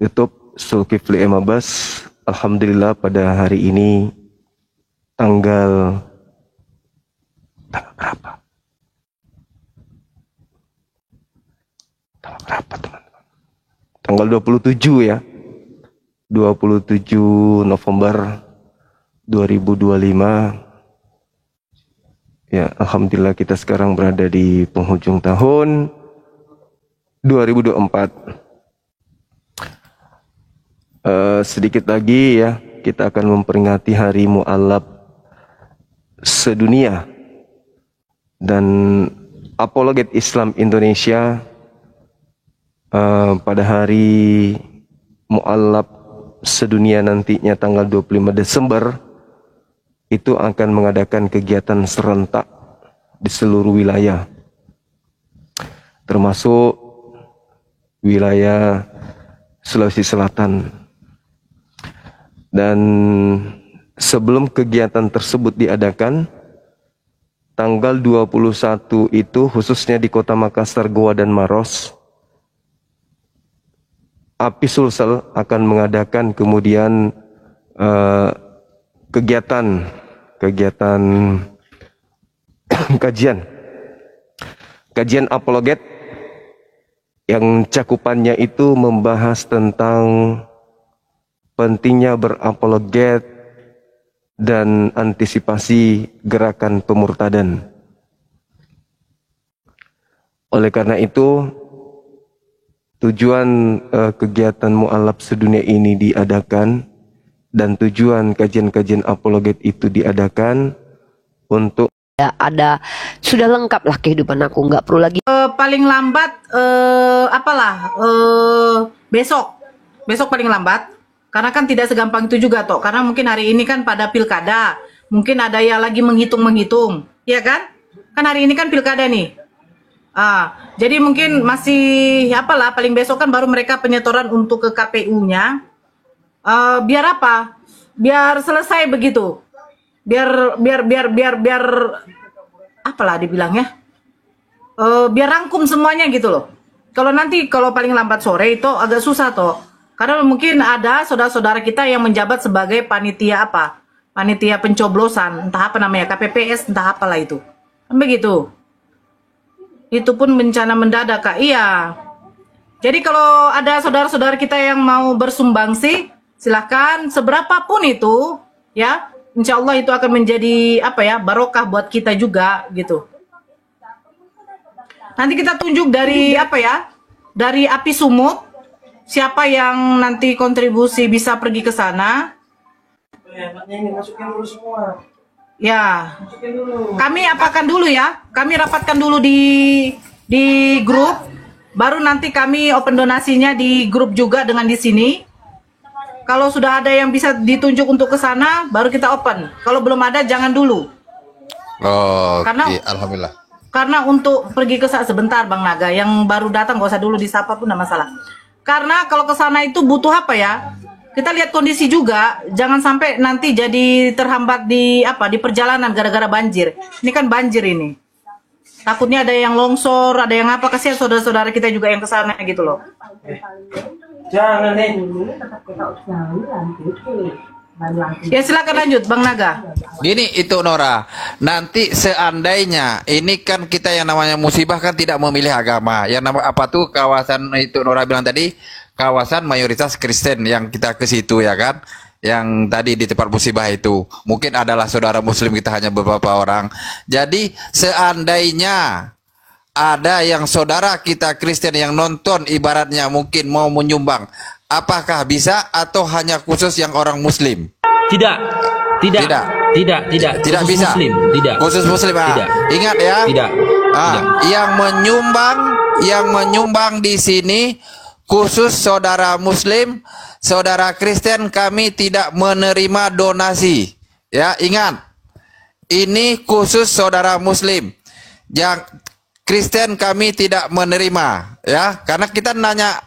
YouTube Zulkifli M. Abbas. Alhamdulillah pada hari ini tanggal berapa? Tanggal berapa, teman-teman? Tanggal 27 ya. 27 November 2025. Ya, alhamdulillah kita sekarang berada di penghujung tahun 2024. Sedikit lagi ya, kita akan memperingati Hari Mu'allaf sedunia. Dan apologet Islam Indonesia pada hari Mu'allaf sedunia nantinya tanggal 25 Desember itu akan mengadakan kegiatan serentak di seluruh wilayah, termasuk wilayah Sulawesi Selatan. Dan sebelum kegiatan tersebut diadakan, tanggal 21 itu khususnya di Kota Makassar, Goa dan Maros, API Sulsel akan mengadakan kemudian kegiatan kajian apologet yang cakupannya itu membahas tentang pentingnya berapologet dan antisipasi gerakan pemurtadan. Oleh karena itu, tujuan kegiatan Mu'allaf sedunia ini diadakan dan tujuan kajian-kajian apologet itu diadakan untuk ada sudah lengkap lah kehidupan aku, nggak perlu lagi. Paling lambat besok paling lambat. Karena kan tidak segampang itu juga toh. Karena mungkin hari ini kan pada pilkada, mungkin ada yang lagi menghitung, ya kan? Kan hari ini kan pilkada nih. Jadi mungkin masih paling besok kan baru mereka penyetoran untuk ke KPU-nya. Biar apa? Biar selesai begitu. Biar apalah dibilangnya? Biar rangkum semuanya gitu loh. Kalau paling lambat sore itu agak susah toh. Karena mungkin ada saudara-saudara kita yang menjabat sebagai panitia panitia pencoblosan, entah apa namanya, KPPS, entah apalah itu. Begitu. Itu pun bencana mendadak, Kak. Iya. Jadi kalau ada saudara-saudara kita yang mau bersumbangsi, silahkan seberapapun itu, ya, insya Allah itu akan menjadi barokah buat kita juga gitu. Nanti kita tunjuk dari dari API Sumut. Siapa yang nanti kontribusi bisa pergi ke sana? Ya, kami apakan dulu ya. Kami rapatkan dulu di grup. Baru nanti kami open donasinya di grup juga dengan di sini. Kalau sudah ada yang bisa ditunjuk untuk ke sana, baru kita open. Kalau belum ada, jangan dulu. Alhamdulillah. Karena untuk pergi ke sana sebentar, Bang Naga. Yang baru datang gak usah dulu disapa pun tidak masalah. Karena kalau ke sana itu butuh kita lihat kondisi juga, jangan sampai nanti jadi terhambat di perjalanan gara-gara banjir. Ini kan banjir ini. Takutnya ada yang longsor, ada yang kasihan saudara-saudara kita juga yang ke sana gitu loh. Jangan nih. Ya silakan lanjut Bang Naga. Gini itu Nora, nanti seandainya ini kan kita yang namanya musibah kan tidak memilih agama. Yang nama kawasan itu Nora bilang tadi, kawasan mayoritas Kristen yang kita ke situ ya kan. Yang tadi di tempat musibah itu mungkin adalah saudara muslim kita hanya beberapa orang. Jadi seandainya ada yang saudara kita Kristen yang nonton ibaratnya mungkin mau menyumbang, apakah bisa atau hanya khusus yang orang muslim? Tidak Tidak bisa. Muslim. Tidak. Khusus muslim. Tidak. Ingat ya. Tidak. Yang menyumbang di sini khusus saudara muslim, saudara Kristen kami tidak menerima donasi. Ya, ingat. Ini khusus saudara muslim. Yang Kristen kami tidak menerima, ya. Karena kita nanya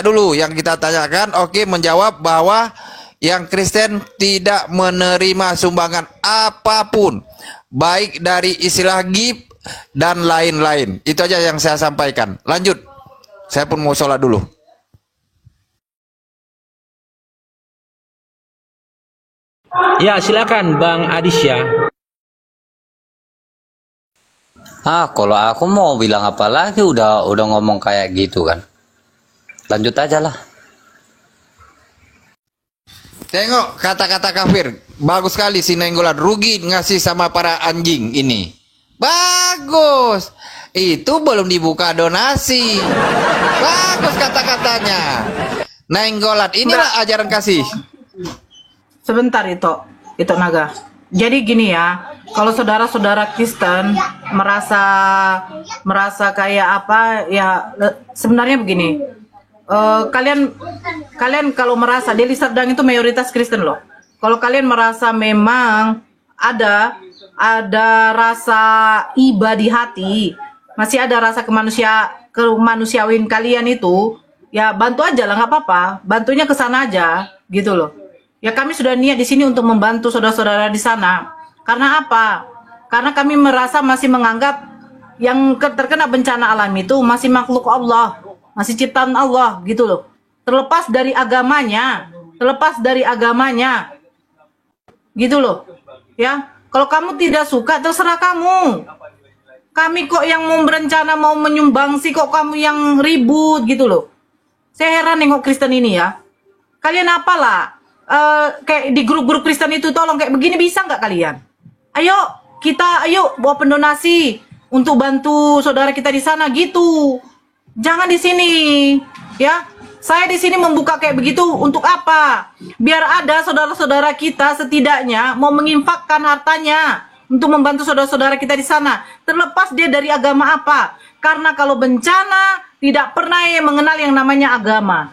dulu, yang kita tanyakan menjawab bahwa yang Kristen tidak menerima sumbangan apapun, baik dari istilah gib dan lain-lain. Itu aja yang saya sampaikan. Lanjut, saya pun mau sholat dulu. Ya, silakan Bang Adisya. Kalau aku mau bilang apa lagi, udah ngomong kayak gitu kan. Lanjut aja lah. Tengok kata-kata kafir. Bagus sekali si Nenggolan. Rugi ngasih sama para anjing ini. Bagus. Itu belum dibuka donasi. Bagus kata-katanya. Nenggolan. Inilah ajaran kasih. Sebentar itu Naga. Jadi gini ya, kalau saudara-saudara Kristen merasa kayak apa ya, sebenarnya begini. Kalian kalau merasa Deli Serdang itu mayoritas Kristen loh. Kalau kalian merasa memang ada rasa iba di hati, masih ada rasa kemanusiawian kalian itu, ya bantu aja lah, nggak apa-apa. Bantunya ke sana aja, gitu loh. Ya kami sudah niat di sini untuk membantu saudara-saudara di sana. Karena apa? Karena kami merasa masih menganggap yang terkena bencana alam itu masih makhluk Allah, masih ciptaan Allah, gitu loh. Terlepas dari agamanya, gitu loh. Ya, kalau kamu tidak suka terserah kamu. Kami kok yang mau berencana mau menyumbangsi, kok kamu yang ribut gitu loh. Saya heran nengok Kristen ini ya. Kalian apalah? Kayak di grup-grup Kristen itu tolong kayak begini bisa nggak kalian? Ayo bawa pendonasi untuk bantu saudara kita di sana gitu. Jangan di sini, ya. Saya di sini membuka kayak begitu untuk apa? Biar ada saudara-saudara kita setidaknya mau menginfakkan hartanya untuk membantu saudara-saudara kita di sana. Terlepas dia dari agama apa. Karena kalau bencana tidak pernah mengenal yang namanya agama.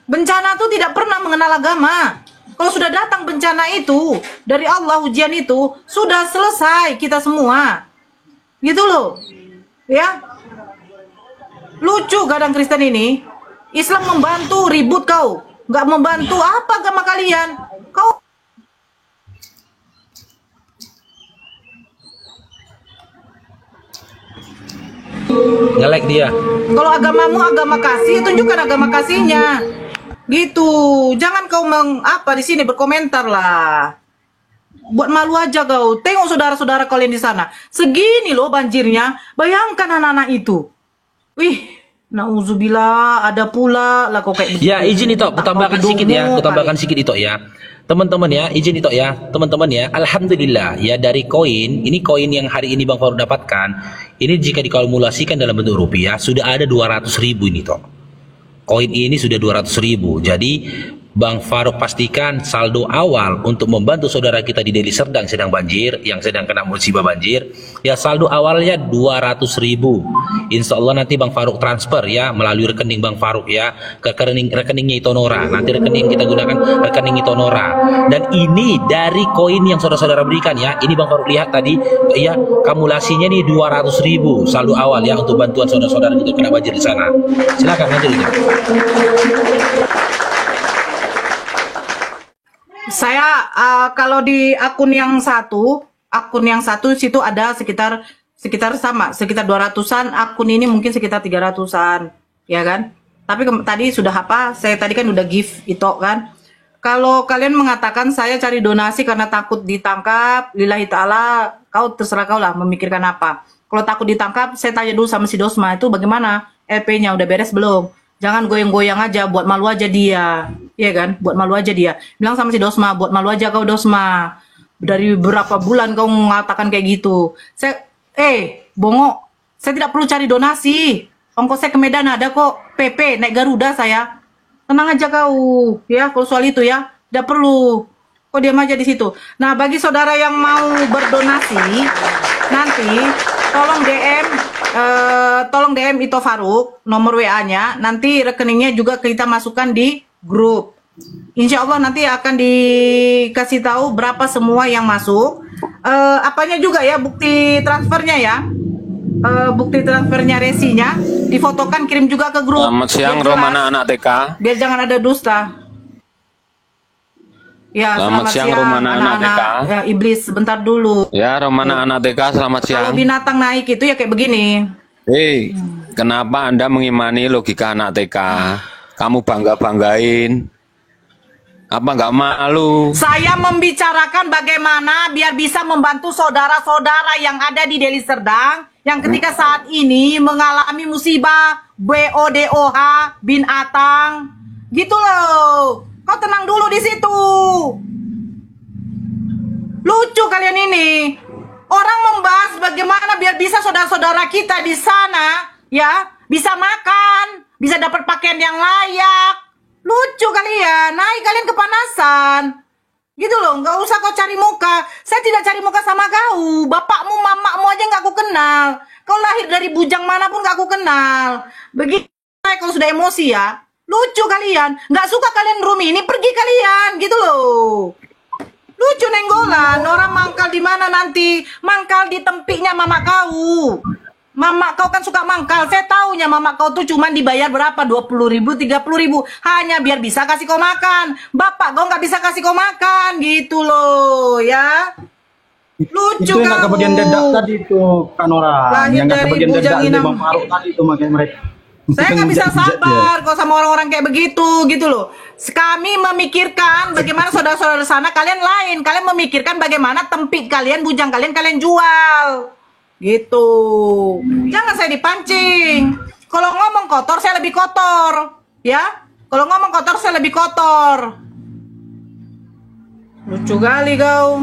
Bencana itu tidak pernah mengenal agama. Kalau sudah datang bencana itu dari Allah, ujian itu sudah selesai kita semua. Gitu loh. Ya. Lucu kadang Kristen ini. Islam membantu ribut kau. Nggak membantu apa agama kalian? Kau Nge-like dia. kalau agamamu agama kasih, tunjukkan agama kasihnya. Gitu. Jangan kau di sini berkomentar lah. Buat malu aja kau. Tengok saudara-saudara kalian di sana. Segini loh banjirnya. Bayangkan anak-anak itu. Wih, nauzubillah, ada pula lah kok kayak begitu. Ya, izin itu, aku tambahkan sedikit ya. Aku tambahkan sedikit itu ya. Teman-teman ya, izin itu ya. Teman-teman ya, alhamdulillah ya, dari koin, ini koin yang hari ini Bang Faruk dapatkan. Ini jika dikalkulasikan dalam bentuk rupiah sudah ada 200.000 ini toh. Koin ini sudah 200.000. Jadi Bang Faruk pastikan saldo awal untuk membantu saudara kita di Deli Serdang sedang banjir, yang sedang kena musibah banjir, ya saldo awalnya 200.000. Insya Allah nanti Bang Faruk transfer ya melalui rekening Bang Faruk ya ke rekeningnya Itonora. Nanti rekening yang kita gunakan rekening Itonora. Dan ini dari koin yang saudara-saudara berikan ya. Ini Bang Faruk lihat tadi ya, kamulasinya nih 200.000 saldo awal ya untuk bantuan saudara-saudara kita kena banjir di sana. Silakan lanjut ya. Saya kalau di akun yang satu situ ada sekitar 200-an, akun ini mungkin sekitar 300-an, ya kan? Tapi tadi sudah saya tadi kan udah give itu kan. Kalau kalian mengatakan saya cari donasi karena takut ditangkap, lillahi ta'ala, kau terserah kau lah memikirkan apa. Kalau takut ditangkap, saya tanya dulu sama si Dosma itu bagaimana? LP-nya udah beres belum? Jangan goyang-goyang aja, buat malu aja dia. Iya kan? Buat malu aja dia. Bilang sama si Dosma, buat malu aja kau Dosma. Dari berapa bulan kau mengatakan kayak gitu. Bongo, saya tidak perlu cari donasi. Ongkos saya ke Medan ada kok. PP, naik Garuda saya. Tenang aja kau. Ya, kalau soal itu ya. Tidak perlu. Kau diam aja di situ. Nah, bagi saudara yang mau berdonasi, nanti tolong DM Ito Faruk, nomor WA-nya, nanti rekeningnya juga kita masukkan di grup. Insya Allah nanti akan dikasih tahu berapa semua yang masuk. Apanya juga ya, bukti transfernya ya. Bukti transfernya, resinya, difotokan, kirim juga ke grup. Selamat siang Romana anak TK. Biar jangan ada dusta. Ya, selamat siang Romana anak TK. Ya, iblis, sebentar dulu. Ya, Romana anak TK, selamat siang. Kalau binatang naik itu ya kayak begini. Kenapa Anda mengimani logika anak TK? Kamu bangga-banggain. Apa nggak malu? Saya membicarakan bagaimana biar bisa membantu saudara-saudara yang ada di Deli Serdang yang ketika saat ini mengalami musibah BODOH binatang. Gitu loh. Kau tenang dulu di situ. Lucu kalian ini. Orang membahas bagaimana biar bisa saudara-saudara kita di sana ya bisa makan, bisa dapat pakaian yang layak. Lucu kalian, kalian kepanasan. Gitu loh, nggak usah kau cari muka. Saya tidak cari muka sama kau. Bapakmu, mamakmu aja nggak aku kenal. Kau lahir dari bujang manapun nggak aku kenal. Begitu kalau sudah emosi ya. Lucu kalian, nggak suka kalian Rumi ini pergi kalian, gitu loh. Lucu nenggolan, orang mangkal di mana nanti? Mangkal di tempiknya mama kau. Mama kau kan suka mangkal. Saya taunya mama kau tuh cuman dibayar berapa? 20.000, 30.000. Hanya biar bisa kasih kau makan. Bapak kau nggak bisa kasih kau makan. Gitu loh ya. Lucu itu yang nggak kebagian dedak tadi itu kan orang. Lahir Yang nggak dari kebagian bujang dedak di inang. Bang Faruk tadi itu makanya mereka. Saya nggak bisa sabar kalau sama orang-orang kayak begitu gitu loh. Kami memikirkan bagaimana saudara-saudara sana kalian lain. Kalian memikirkan bagaimana tempik kalian, bujang kalian jual. Gitu. Jangan saya dipancing. Kalau ngomong kotor saya lebih kotor, ya. Kalau ngomong kotor saya lebih kotor. Lucu kali kau.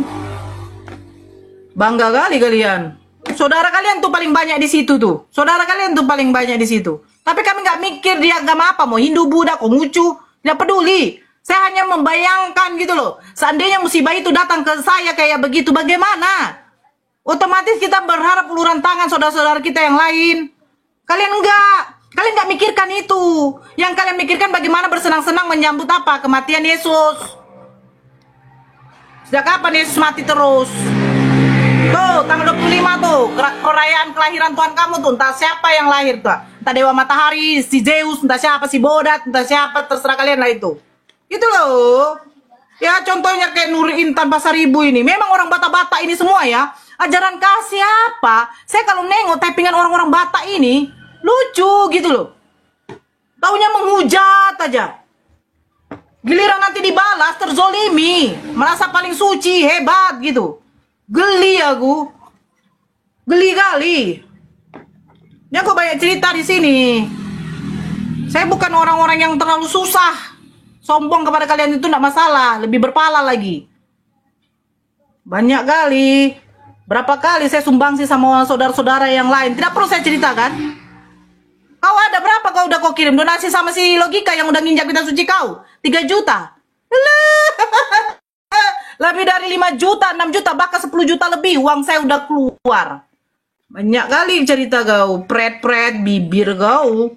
Bangga kali kalian. Saudara kalian tuh paling banyak di situ tuh. Saudara kalian tuh paling banyak di situ. Tapi kami nggak mikir dia agama apa, mau Hindu, Buddha, Konghucu, tidak peduli. Saya hanya membayangkan gitu loh. Seandainya musibah itu datang ke saya kayak begitu, bagaimana? Otomatis kita berharap uluran tangan saudara-saudara kita yang lain. Kalian nggak mikirkan itu. Yang kalian mikirkan bagaimana bersenang-senang menyambut apa? Kematian Yesus. Sejak kapan Yesus mati terus? Tuh, tanggal 25 tuh, perayaan kelahiran Tuhan kamu tuh. Entah siapa yang lahir tuh. Entah Dewa Matahari, si Zeus, entah siapa, si Bodat, entah siapa, terserah kalian lah itu. Gitu loh. Ya contohnya kayak Nuri Intan Pasaribu ini. Memang orang Batak-Batak ini semua ya. Ajaran kasih apa? Saya kalau nengok typingan orang-orang Batak ini lucu gitu loh. Taunya menghujat aja. Giliran nanti dibalas terzolimi, merasa paling suci, hebat gitu. Geli aku. Geli kali. Ya aku banyak cerita di sini. Saya bukan orang-orang yang terlalu susah. Sombong kepada kalian itu enggak masalah, lebih berpala lagi. Banyak kali. Berapa kali saya sumbangsi sama saudara-saudara yang lain. Tidak perlu saya ceritakan. Kau ada berapa kau udah kau kirim donasi sama si Logika yang udah nginjak kita suci kau? 3 juta. Lebih dari 5 juta, 6 juta, bahkan 10 juta lebih. Uang saya udah keluar. Banyak kali cerita kau. Pret-pret, bibir kau.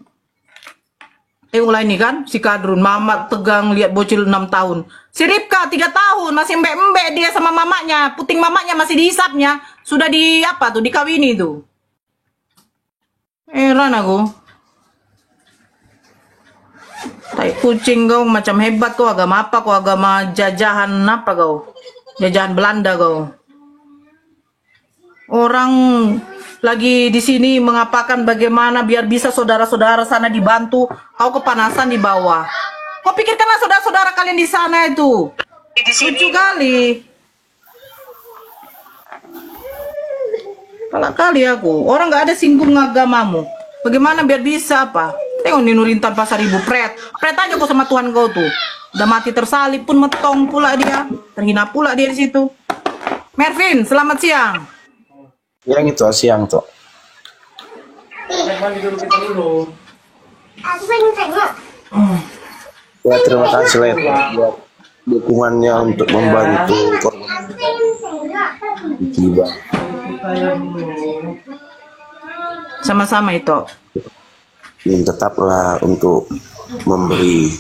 Tengoklah ini kan. Si Kadrun, Mamat tegang lihat bocil 6 tahun. Si Ripka 3 tahun masih embek-embek dia sama mamanya, puting mamanya masih dihisapnya, sudah di apa tuh dikawini tuh. Heran aku. Tai kucing kau macam hebat kau, agama apa kau, agama jajahan apa kau? Jajahan Belanda kau. Orang lagi di sini mengapakan bagaimana biar bisa saudara-saudara sana dibantu, kau kepanasan di bawah. Kau pikirkanlah saudara-saudara kalian di sana itu. Lucu kali. Pala kali aku. Orang nggak ada singgung agamamu. Bagaimana biar bisa apa? Tengok nih Nurintan Pasaribu, pret aja kau sama Tuhan kau tuh. Udah mati tersalib pun metong pula dia. Terhina pula dia di situ. Mervin, selamat siang. Yang itu siang tuh. Ya terima kasih Let buat dukungannya untuk membantu korban. Sama-sama itu. Tetaplah untuk memberi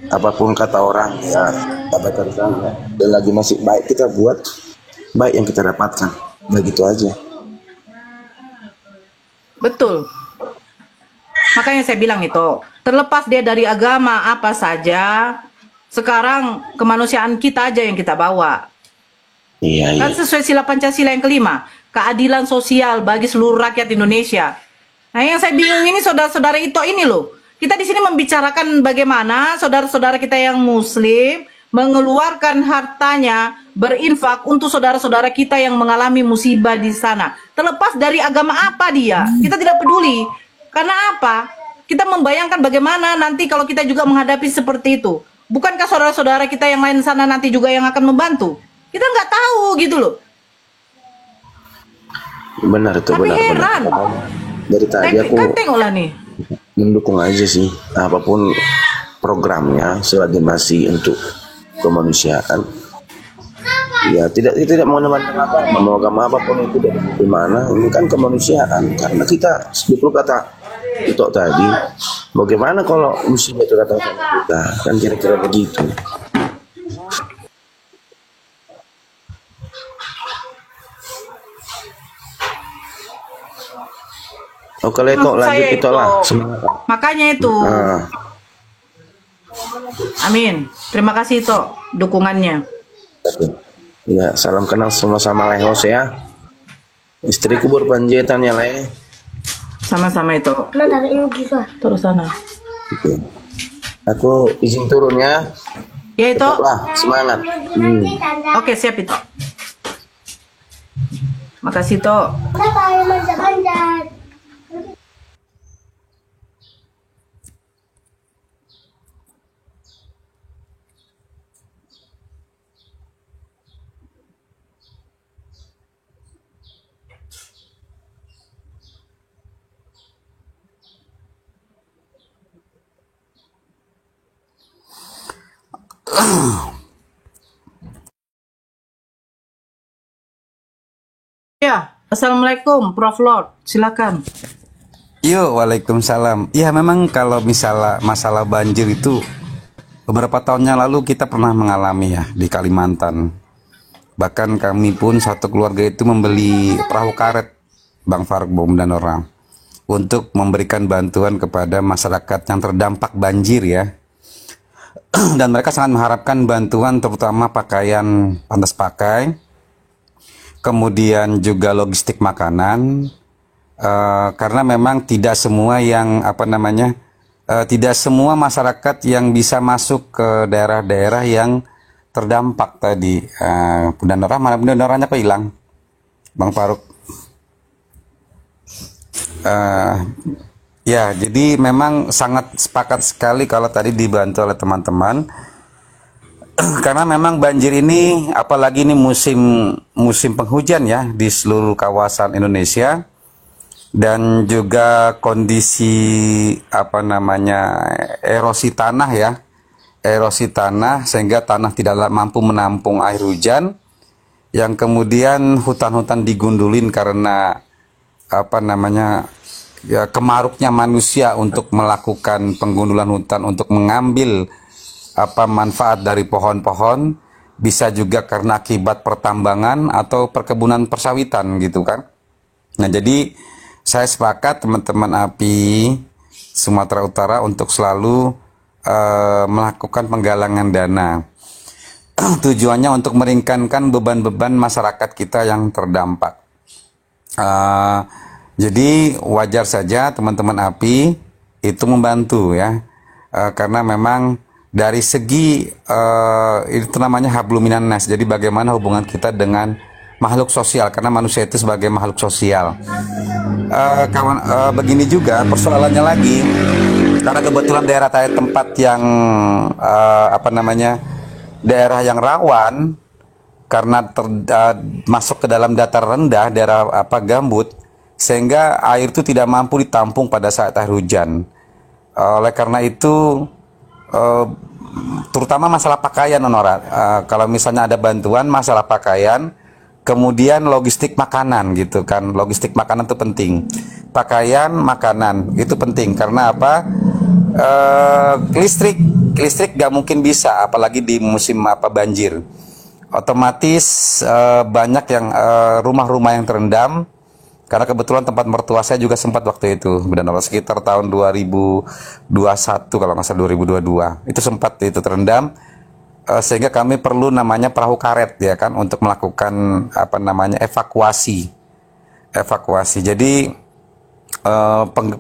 apapun kata orang ya, kata ya. Dan lagi masih baik kita buat baik yang kita dapatkan, begitu aja. Betul. Makanya saya bilang itu, terlepas dia dari agama apa saja, sekarang kemanusiaan kita aja yang kita bawa. Iya. Kan sesuai sila Pancasila yang kelima, keadilan sosial bagi seluruh rakyat Indonesia. Nah yang saya bingung ini saudara-saudara itu ini loh, Kita di sini membicarakan bagaimana saudara-saudara kita yang muslim mengeluarkan hartanya berinfak untuk saudara-saudara kita yang mengalami musibah di sana. Terlepas dari agama apa dia, kita tidak peduli. Karena apa? Kita membayangkan bagaimana nanti kalau kita juga menghadapi seperti itu. Bukankah saudara-saudara kita yang lain sana nanti juga yang akan membantu? Kita nggak tahu gitu loh. Benar itu, Tapi benar. heran. Dari tadi aku Kan tengoklah nih. mendukung aja sih apapun programnya selagi masih untuk kemanusiaan. Ya tidak mau agama apapun itu dari mana, ini kan kemanusiaan. Karena kita betul kata itu tadi, bagaimana kalau musibah itu datang ke kita, kan kira-kira begitu. Oh kalau itu Maksud lanjut saya itu lah itu. semangat. Makanya itu. Amin. Terima kasih Tok dukungannya. Ya, salam kenal sama-sama Lehos ya. Istriku berpanjatan ya Leh. Sama-sama itu. Terus sana. Oke. Aku izin turun ya. Ya itu. Tetaplah semangat. Oke, siap itu. Makasih Tok. Ya, Assalamualaikum Prof Lord, silakan. Yo, waalaikumsalam. Ya memang kalau misalnya masalah banjir itu beberapa tahun yang lalu kita pernah mengalami ya di Kalimantan. Bahkan kami pun satu keluarga itu membeli perahu karet, Bang Faruk Bom dan orang, untuk memberikan bantuan kepada masyarakat yang terdampak banjir ya. Dan mereka sangat mengharapkan bantuan terutama pakaian pantas pakai, kemudian juga logistik makanan, karena memang tidak semua yang tidak semua masyarakat yang bisa masuk ke daerah-daerah yang terdampak tadi. Bunda Nora, mana Bunda Noranya kok hilang, Bang Faruk? Ya, jadi memang sangat sepakat sekali kalau tadi dibantu oleh teman-teman. Karena memang banjir ini, apalagi ini musim penghujan ya di seluruh kawasan Indonesia, dan juga kondisi erosi tanah ya, erosi tanah sehingga tanah tidak mampu menampung air hujan, yang kemudian hutan-hutan digundulin karena kemaruknya manusia untuk melakukan penggundulan hutan untuk mengambil manfaat dari pohon-pohon, bisa juga karena akibat pertambangan atau perkebunan persawitan gitu kan. Nah jadi saya sepakat teman-teman API Sumatera Utara untuk selalu melakukan penggalangan dana. Tujuannya untuk meringankan beban-beban masyarakat kita yang terdampak. Jadi wajar saja teman-teman API itu membantu ya, karena memang dari segi itu namanya hablum minan nas. Jadi bagaimana hubungan kita dengan makhluk sosial, karena manusia itu sebagai makhluk sosial. Begini juga persoalannya lagi, karena kebetulan daerah tempat yang daerah yang rawan karena masuk ke dalam datar rendah, daerah gambut, sehingga air itu tidak mampu ditampung pada saat air hujan. Oleh karena itu terutama masalah pakaian, Nora, kalau misalnya ada bantuan masalah pakaian, kemudian logistik makanan gitu kan, logistik makanan itu penting, pakaian, makanan itu penting, karena apa? Listrik gak mungkin bisa, apalagi di musim banjir. Otomatis banyak yang rumah-rumah yang terendam. Karena kebetulan tempat mertua saya juga sempat waktu itu, benar sekitar tahun 2021 kalau nggak salah 2022, itu sempat itu terendam, sehingga kami perlu namanya perahu karet ya kan untuk melakukan evakuasi. Jadi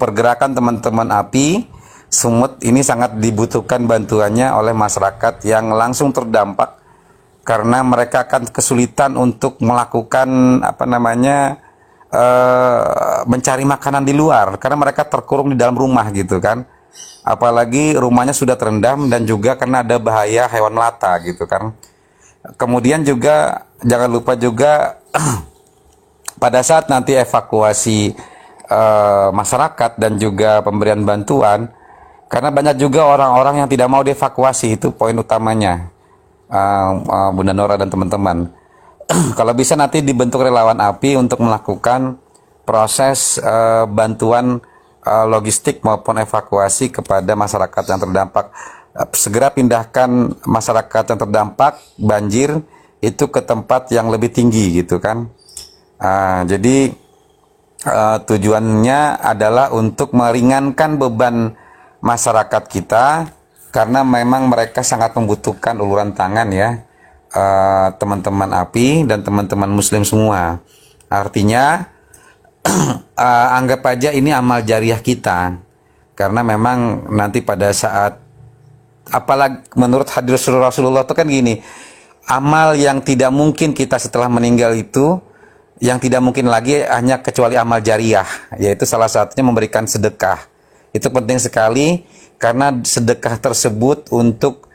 pergerakan teman-teman API Sumut ini sangat dibutuhkan bantuannya oleh masyarakat yang langsung terdampak karena mereka akan kesulitan untuk melakukan mencari makanan di luar karena mereka terkurung di dalam rumah gitu kan. Apalagi rumahnya sudah terendam dan juga karena ada bahaya hewan melata gitu kan. Kemudian juga jangan lupa juga pada saat nanti evakuasi masyarakat dan juga pemberian bantuan, karena banyak juga orang-orang yang tidak mau dievakuasi, itu poin utamanya, Bunda Nora dan teman-teman. Kalau bisa nanti dibentuk relawan API untuk melakukan proses bantuan logistik maupun evakuasi kepada masyarakat yang terdampak. Segera pindahkan masyarakat yang terdampak banjir itu ke tempat yang lebih tinggi gitu kan. Jadi tujuannya adalah untuk meringankan beban masyarakat kita karena memang mereka sangat membutuhkan uluran tangan ya, teman-teman API dan teman-teman Muslim semua. Artinya anggap aja ini amal jariah kita, karena memang nanti pada saat, apalagi menurut hadis Rasulullah itu kan gini, amal yang tidak mungkin kita setelah meninggal itu, yang tidak mungkin lagi hanya kecuali amal jariah, yaitu salah satunya memberikan sedekah. Itu penting sekali karena sedekah tersebut untuk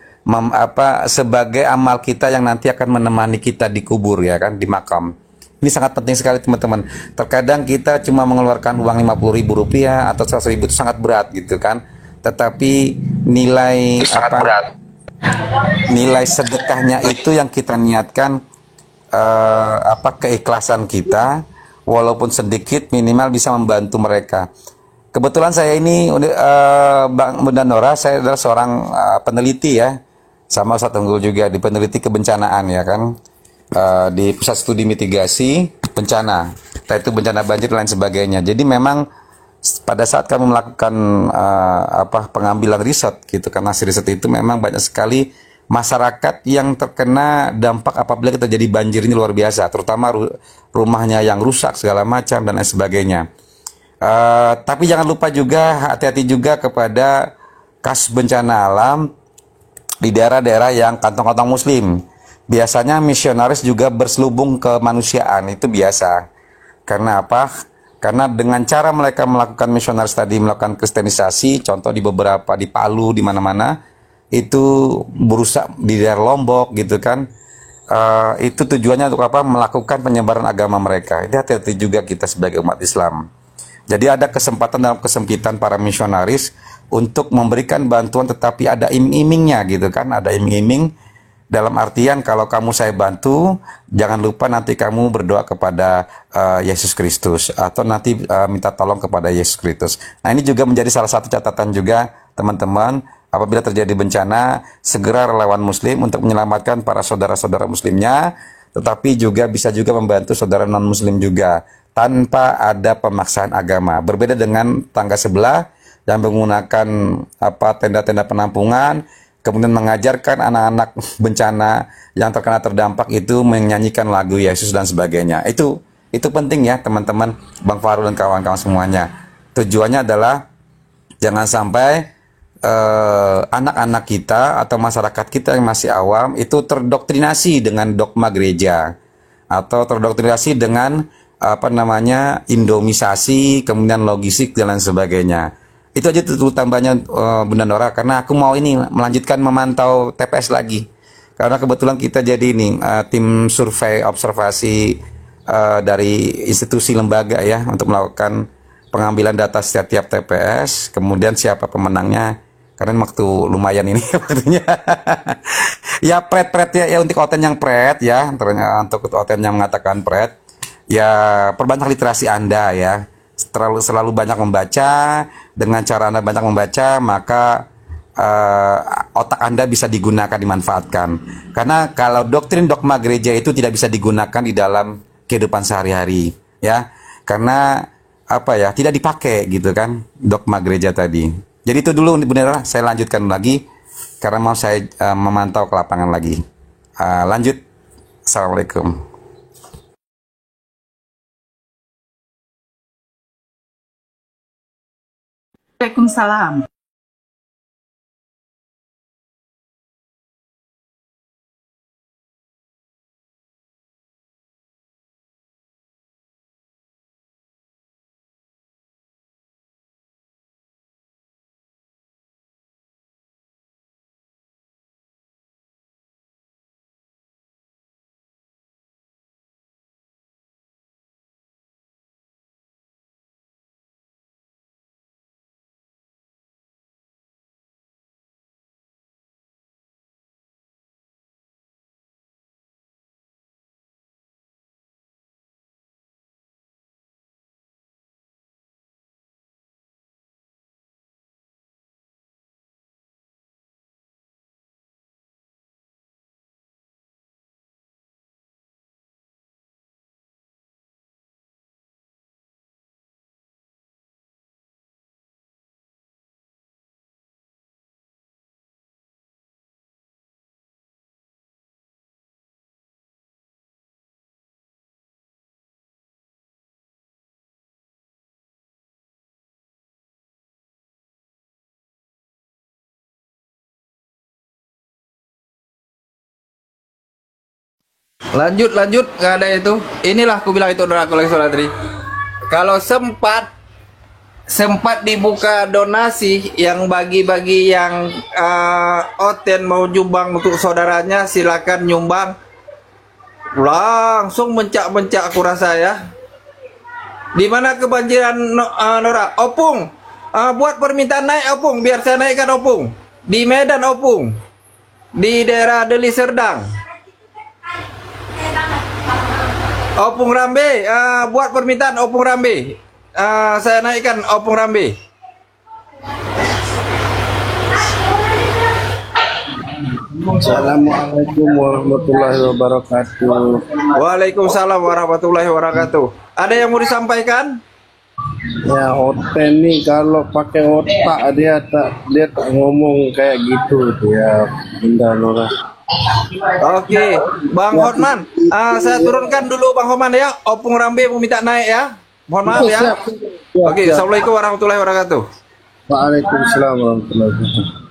sebagai amal kita yang nanti akan menemani kita di kubur ya kan, di makam. Ini sangat penting sekali teman-teman. Terkadang kita cuma mengeluarkan uang Rp50.000 atau Rp100.000 itu sangat berat gitu kan. Tetapi nilai nilai sedekahnya itu yang kita niatkan, keikhlasan kita, walaupun sedikit minimal bisa membantu mereka. Kebetulan saya ini Bunda Nora, saya adalah seorang peneliti ya, sama Ustadz Unggul juga di peneliti kebencanaan ya kan, di Pusat Studi Mitigasi Bencana, yaitu bencana banjir dan lain sebagainya. Jadi memang pada saat kami melakukan pengambilan riset gitu, karena hasil riset itu memang banyak sekali masyarakat yang terkena dampak apabila terjadi banjir ini luar biasa, terutama rumahnya yang rusak segala macam dan lain sebagainya. Tapi jangan lupa juga, hati-hati juga kepada kasus bencana alam di daerah-daerah yang kantong-kantong Muslim. Biasanya misionaris juga berselubung kemanusiaan, itu biasa. Karena apa? Karena dengan cara mereka melakukan misionaris tadi, melakukan kristenisasi, contoh di beberapa, di Palu, di mana-mana, itu berusaha di daerah Lombok gitu kan, itu tujuannya untuk apa? Melakukan penyebaran agama mereka. Ini hati-hati juga kita sebagai umat Islam. Jadi ada kesempatan dalam kesempitan para misionaris untuk memberikan bantuan, tetapi ada iming-imingnya gitu kan, ada iming-iming dalam artian kalau kamu saya bantu, jangan lupa nanti kamu berdoa kepada Yesus Kristus atau nanti minta tolong kepada Yesus Kristus. Nah ini juga menjadi salah satu catatan juga teman-teman, apabila terjadi bencana segera relawan Muslim untuk menyelamatkan para saudara-saudara Muslimnya, tetapi juga bisa juga membantu saudara non-Muslim juga tanpa ada pemaksaan agama. Berbeda dengan tangga sebelah yang menggunakan tenda-tenda penampungan, kemudian mengajarkan anak-anak bencana yang terkena terdampak itu menyanyikan lagu Yesus dan sebagainya. Itu penting ya teman-teman, Bang Farul dan kawan-kawan semuanya. Tujuannya adalah jangan sampai anak-anak kita atau masyarakat kita yang masih awam itu terdoktrinasi dengan dogma gereja atau terdoktrinasi dengan indomisasi, kemudian logistik dan lain sebagainya. Itu aja tuh tambahnya Bunda Nora, karena aku mau ini melanjutkan memantau TPS lagi. Karena kebetulan kita jadi ini tim survei observasi dari institusi lembaga ya untuk melakukan pengambilan data setiap TPS, kemudian siapa pemenangnya. Karena waktu lumayan ini waktunya. Ya pret ya untuk OTN yang pret ya, untuk OTN yang mengatakan pret. Ya perbanyak literasi Anda ya, selalu banyak membaca. Dengan cara Anda banyak membaca, maka otak Anda bisa digunakan, dimanfaatkan. Karena kalau doktrin dogma gereja itu tidak bisa digunakan di dalam kehidupan sehari-hari ya, karena tidak dipakai gitu kan dogma gereja tadi. Jadi itu dulu benar, saya lanjutkan lagi karena mau saya memantau ke lapangan lagi. Lanjut. Assalamualaikum. Waalaikumsalam. Lanjut, nggak ada itu. Inilah aku bilang itu Saudara Saudari. Kalau sempat dibuka donasi yang bagi-bagi yang Oten mau nyumbang untuk saudaranya, silakan nyumbang. Langsung mencak-mencak aku rasa ya. Di mana kebanjiran Nora? Opung, buat permintaan naik Opung, biar saya naikkan Opung. Di Medan Opung, di daerah Deli Serdang. Opung Rambe, buat permintaan Opung Rambe. Saya naikkan Opung Rambe. Assalamualaikum warahmatullahi wabarakatuh. Waalaikumsalam warahmatullahi wabarakatuh. Ada yang mau disampaikan? Ya, Oten nih kalau pakai otak dia tak ngomong kayak gitu dia. Benda Nora. Oke, Bang Hotman, saya turunkan dulu Bang Hotman ya. Opung Rambe mau minta naik ya. Mohon maaf ya. Oke, Assalamualaikum warahmatullahi wabarakatuh. Waalaikumsalam warahmatullahi wabarakatuh.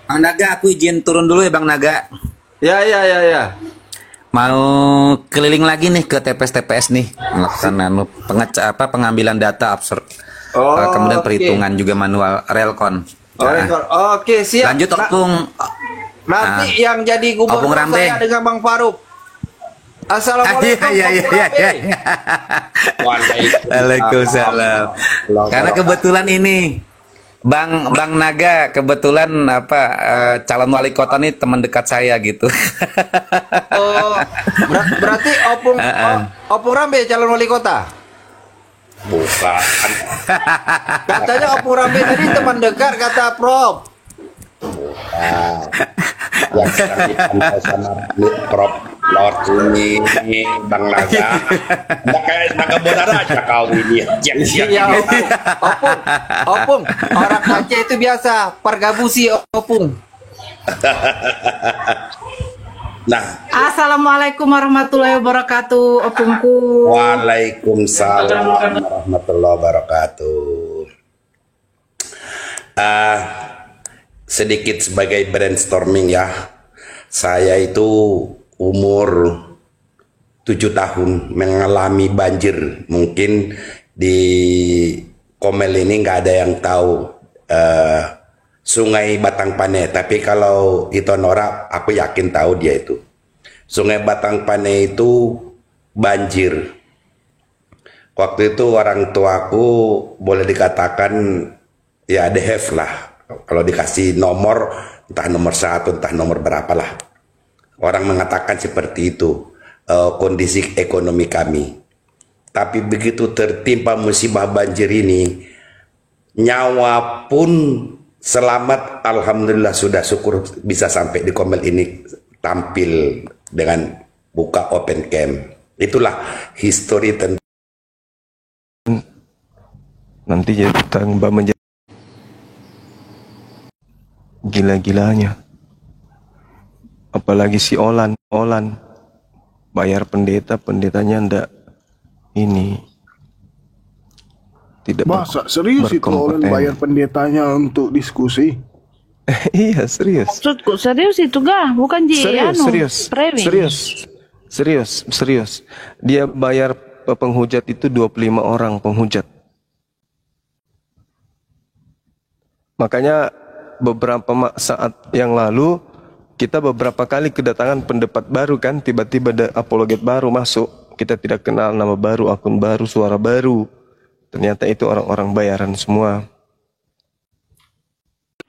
Bang Naga, aku izin turun dulu ya Bang Naga. Ya. Mau keliling lagi nih ke TPS nih, melakukan pengambilan data kemudian perhitungan juga manual relkon. Oke, siap. Lanjut Opung. Nanti yang jadi gubernur saya dengan Bang Faruk. Assalamualaikum. Waalaikumsalam. Karena kebetulan ini Bang Naga kebetulan calon wali kota nih teman dekat saya gitu. Oh, berarti Opung Rambe calon wali kota? Bukan. Katanya Opung Rambe tadi teman dekat kata Prof. Bukan. Yang sekarang dipantau sama Prof Lord ini Bang Naga. Nggak kayak Naga Bonar aja kau ini. Iya, Opung. Orang Aceh itu biasa pergabusi Opung. Nah, Assalamualaikum warahmatullahi wabarakatuh, Opungku. Waalaikumsalam warahmatullahi wabarakatuh. Sedikit sebagai brainstorming ya. Saya itu umur 7 tahun mengalami banjir. Mungkin di Komel ini nggak ada yang tahu Sungai Batang Pane. Tapi kalau itu Nora, aku yakin tahu dia itu. Sungai Batang Pane itu banjir. Waktu itu orang tuaku boleh dikatakan ya dehef lah. Kalau dikasih nomor, entah nomor 1, entah nomor berapa lah. Orang mengatakan seperti itu kondisi ekonomi kami. Tapi begitu tertimpa musibah banjir ini, nyawa pun selamat. Alhamdulillah, sudah syukur bisa sampai di Komel ini tampil dengan buka open camp. Itulah history tentang nanti jadi tambah menjadi gila-gilanya. Apalagi si Olan bayar pendetanya ndak ini tidak Masa serius itu Olan bayar pendetanya untuk diskusi? Iya serius. Maksudku serius itu gak? Bukan serius. Dia bayar penghujat itu 25 orang penghujat. Makanya beberapa saat yang lalu kita beberapa kali kedatangan pendapat baru kan, tiba-tiba ada apologet baru masuk, kita tidak kenal, nama baru, akun baru, suara baru, ternyata itu orang-orang bayaran semua.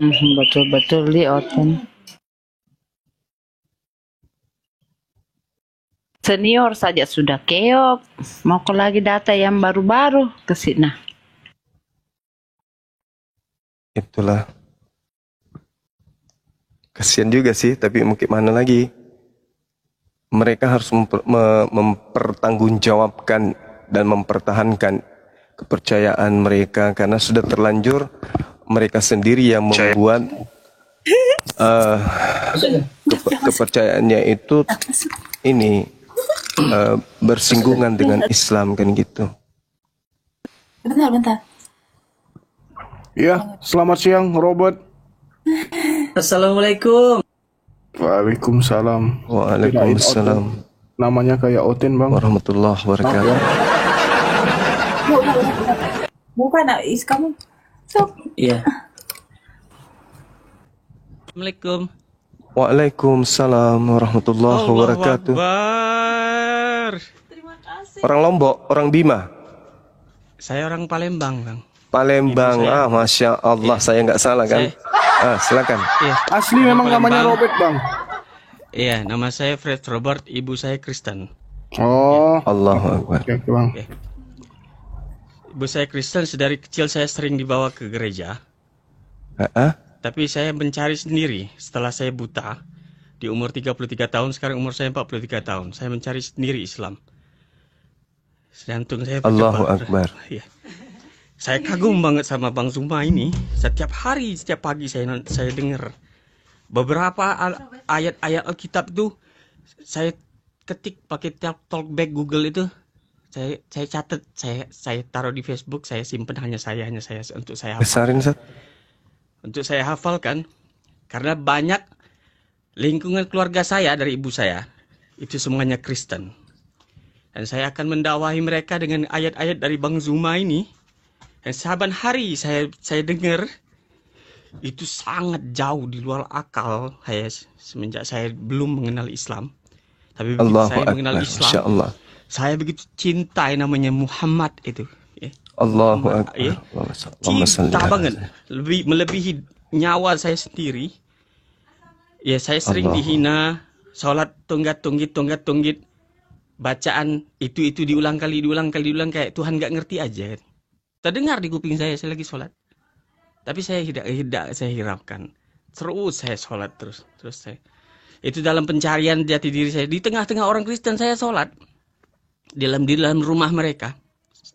Betul-betul di Oten. Senior saja sudah keok, mau lagi data yang baru-baru ke sini. Itulah. Kasihan juga sih, tapi mungkin mana lagi. Mereka harus mempertanggungjawabkan dan mempertahankan kepercayaan mereka, karena sudah terlanjur mereka sendiri yang membuat kepercayaannya itu ini bersinggungan dengan Islam kan gitu. Bentar. Ya, selamat siang Robert. Assalamualaikum. Waalaikumsalam. Waalaikumsalam. Namanya kayak Otin bang. Warahmatullahi wabarakatuh. Bukan is kamu. Iya. Assalamualaikum. Waalaikumsalam warahmatullahi wabarakatuh. Akbar. Orang Lombok, orang Bima. Saya orang Palembang, Bang. Palembang, Ibu saya. Masya Allah, saya nggak salah kan? Silakan. Iya. Asli memang namanya Palembang. Robert bang. Iya, nama saya Fred Robert, ibu saya Kristen. Oh. Allahu Akbar. Oke bang. Ibu saya Kristen, sedari kecil saya sering dibawa ke gereja. Tapi saya mencari sendiri setelah saya buta. Di umur 33 tahun, sekarang umur saya 43 tahun. Saya mencari sendiri Islam. Jantung saya Allahu berdebar. Akbar. Iya. Saya kagum banget sama Bang Zuma ini. Setiap hari, setiap pagi saya dengar. Beberapa ayat-ayat Alkitab itu saya ketik pakai Talkback Google itu. Saya catat, saya taruh di Facebook, saya simpan hanya saya untuk saya hafal. Besarin, Sat. Untuk saya hafalkan, karena banyak lingkungan keluarga saya dari ibu saya itu semuanya Kristen, dan saya akan mendakwahi mereka dengan ayat-ayat dari Bang Zuma ini. Dan saban hari saya dengar itu sangat jauh di luar akal saya semenjak saya belum mengenal Islam. Tapi begitu Allahu saya mengenal Akbar, Islam, Masya Allah. saya begitu cintai namanya Muhammad itu. Ya. Allahu Muhammad, Akbar. ya. Allahumma salli Cinta ala banget, melebihi nyawa saya sendiri. Ya, saya sering Allah. dihina, sholat tunggit, bacaan itu diulang kali kayak Tuhan nggak ngerti aja. Terdengar di kuping saya lagi sholat, tapi saya tidak saya hiraukan. Terus saya sholat terus saya. Itu dalam pencarian jati diri saya. Di tengah-tengah orang Kristen saya sholat di dalam rumah mereka.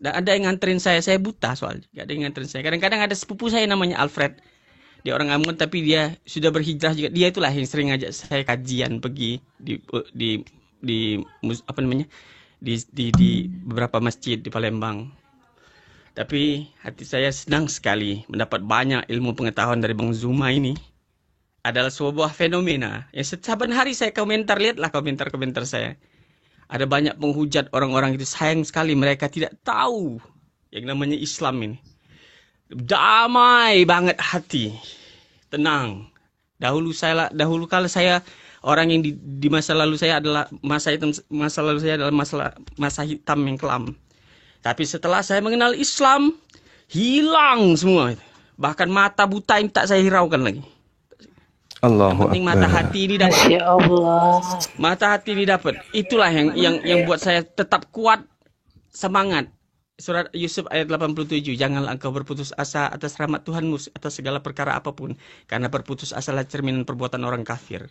Dan ada yang nganterin saya buta soalnya. Gak ada yang nganterin saya. Kadang-kadang ada sepupu saya namanya Alfred. Dia orang Ambon tapi dia sudah berhijrah juga. Dia itulah yang sering ngajak saya kajian pergi di beberapa masjid di Palembang. Tapi hati saya senang sekali mendapat banyak ilmu pengetahuan dari Bang Zuma ini. Adalah sebuah fenomena yang setiap hari saya komentar, lihatlah komentar-komentar saya. Ada banyak penghujat orang-orang itu, sayang sekali mereka tidak tahu yang namanya Islam ini. Damai banget hati, tenang. Dahulu kala saya orang yang di masa lalu saya adalah masa hitam yang kelam. Tapi setelah saya mengenal Islam, hilang semua. Bahkan mata buta ini tak saya hiraukan lagi. Allahu Yang penting mata hati ini dapat. Ya Allah. Mata hati ini dapat. Itulah yang buat saya tetap kuat, semangat. Surat Yusuf ayat 87, janganlah engkau berputus asa atas rahmat Tuhanmu atas segala perkara apapun, karena berputus asalah cerminan perbuatan orang kafir.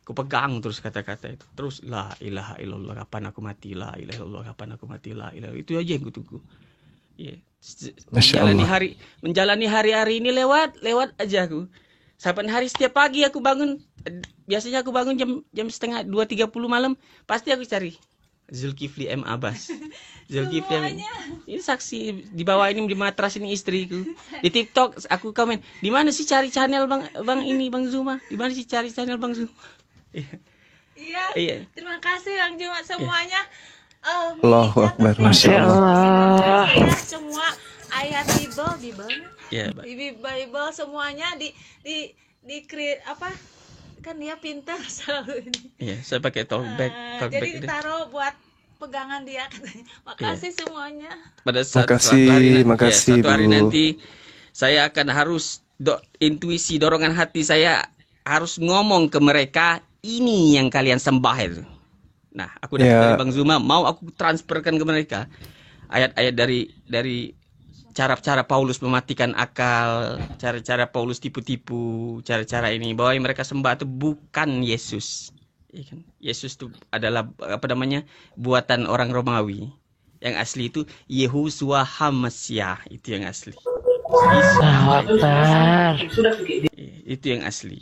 Ku pegang terus kata-kata itu. Terus la ilaha illallah, kapan aku mati, la ilaha illallah, kapan aku mati, la ilaha. Itu aja yang ku tunggu. Ya. Menjalani hari-hari ini lewat aja aku. Saban hari setiap pagi aku bangun, biasanya aku bangun jam setengah 2.30 malam, pasti aku cari Zulkifli M. Abbas. Zulkifli M. Ini saksi di bawah ini di matras ini istriku. Di TikTok aku komen, di mana sih cari channel Bang Zuma? Di mana sih cari channel Bang Zuma? Iya. Terima kasih Bang Zuma semuanya. Allahu Akbar, Masya Allah. Semua ayat Bible. Ya, Bible semuanya di create apa? Kan dia pintar selalu ini. Iya, saya pakai talkback Jadi itu. ditaruh buat pegangan dia katanya. Makasih semuanya. Pada saat makasih suatu hari Bu. nanti saya akan harus intuisi dorongan hati saya harus ngomong ke mereka, ini yang kalian sembah itu. Nah, aku dapat dari Bang Zuma, mau aku transferkan ke mereka ayat-ayat dari cara-cara Paulus mematikan akal, cara-cara Paulus tipu-tipu, cara-cara ini bahwa yang mereka sembah itu bukan Yesus. Yesus itu adalah buatan orang Romawi. Yang asli itu Yehosua Hamasyah, itu yang asli. Itu yang asli.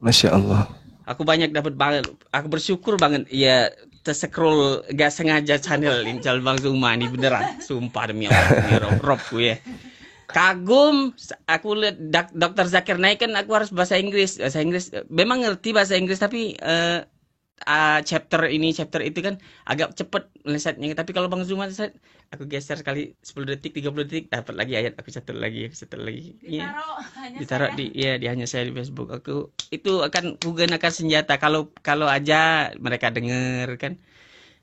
Masya Allah. Aku banyak dapat banget. Aku bersyukur banget. Ya terscroll gak sengaja channel Bang Zuma ini beneran. Sumpah demi Allah, demi Robku ya. kagum. Aku lihat Dr. Zakir Naik kan aku harus bahasa Inggris. Memang ngerti bahasa Inggris tapi chapter itu kan agak cepet melesetnya. Tapi kalau Bang Zuma aku geser sekali 10 detik 30 detik dapat lagi ayat, aku catat lagi. Iya. Ditaruh di hanya saya di Facebook. Aku itu akan gunakan senjata kalau aja mereka dengar kan.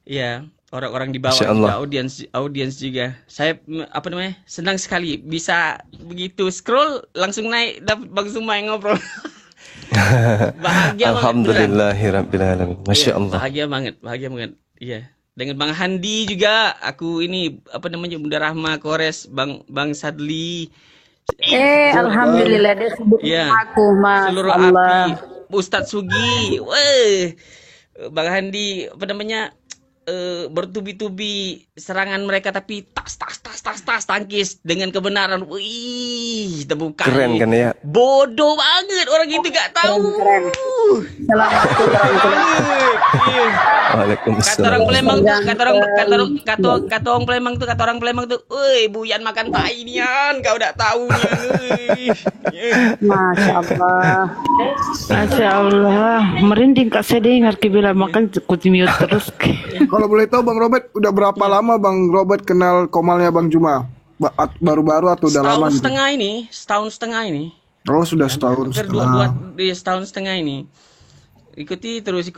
Iya, orang-orang di bawah juga audiens juga. Saya senang sekali bisa begitu scroll langsung naik dapat Bang Zuma yang ngobrol. Bahagia Alhamdulillahirabbil alamin. Masya Allah. Bahagia banget. Iya. Dengan Bang Handi juga aku ini Bunda Rahma Kores, Bang Sadli. Alhamdulillah dia sebut aku, Mas. Seluruh api, Ustadz Sugi. Weh. Bang Handi bertubi-tubi serangan mereka tapi tas tangkis dengan kebenaran. Wih, tebukan. Keren kan ya? Bodoh banget orang itu gak tahu. Waalaikumsalam. Kata orang Palembang tuh, "Woi, Buyan makan tai nian, kau udah tahu nian." Masya Allah, merinding Kak saya dengar bilang makan mute terus. Kalau boleh tahu Bang Robert, udah berapa lama Bang Robert kenal Komalnya Bang Juma? Baru-baru atau udah lama? Setahun setengah ini. Oh, sudah setahun setengah. Setahun setengah ini. Ikuti terus.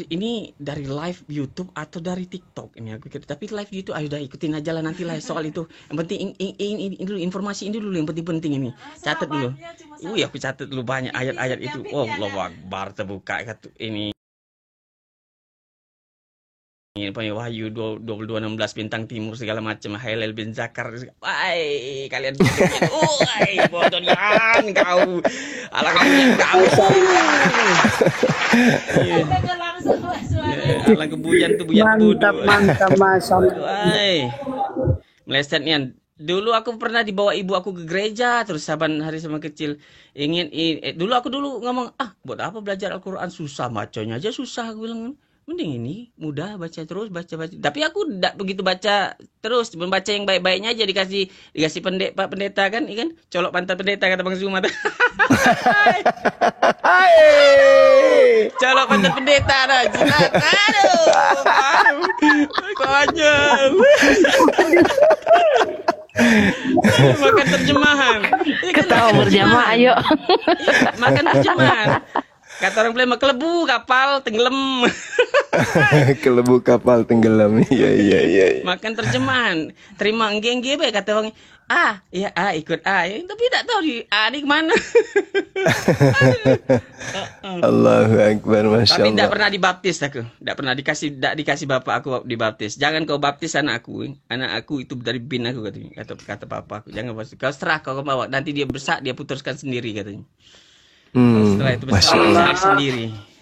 Ini dari live YouTube atau dari TikTok ini aku ikuti. Tapi live YouTube udah ikutin aja lah nanti lah soal itu. Yang penting ini dulu informasi ini dulu yang penting ini. Catat dulu. Aku catat dulu banyak ayat-ayat itu. Oh, Allahu Akbar terbuka ini. Ini punya Wahyu 22:16 bintang timur segala macam, Halil bin Zakar. Wai, kalian bodohan kau. Alah kau. Alah kebuyan tuh buyan bodoh. Mantap masyaallah. Wai. Melesetnya. Dulu aku pernah dibawa ibu aku ke gereja terus saban hari sama kecil. Dulu aku ngomong, buat apa belajar Al-Qur'an susah, bacanya aja susah aku bilang. Mending ini mudah baca. Tapi aku tidak begitu baca terus, membaca yang baik-baiknya aja dikasih Pak pendeta kan, ikan colok pantat pendeta kata Bang Zuma. Colok pantat pendeta dah, jilat. Aduh. Konyol. Makan terjemahan. Ketawa berjamaah ayo. Makan terjemahan. Kata orang Palembang, kelebu kapal tenggelam. Kelebu kapal tenggelam. Iya. Makan terjemahan. Terima enggeng be kata orang. Ikut tapi tak tahu di ini kemana. Allahu Akbar, Masya Allah. Tapi tidak pernah dibaptis aku. Tidak pernah dikasih bapak aku dibaptis. Jangan kau baptis anak aku itu dari bin aku katanya. Kata bapak aku. Jangan baptis. Kau serah kau bawa. Nanti dia besar dia putuskan sendiri katanya. Setelah itu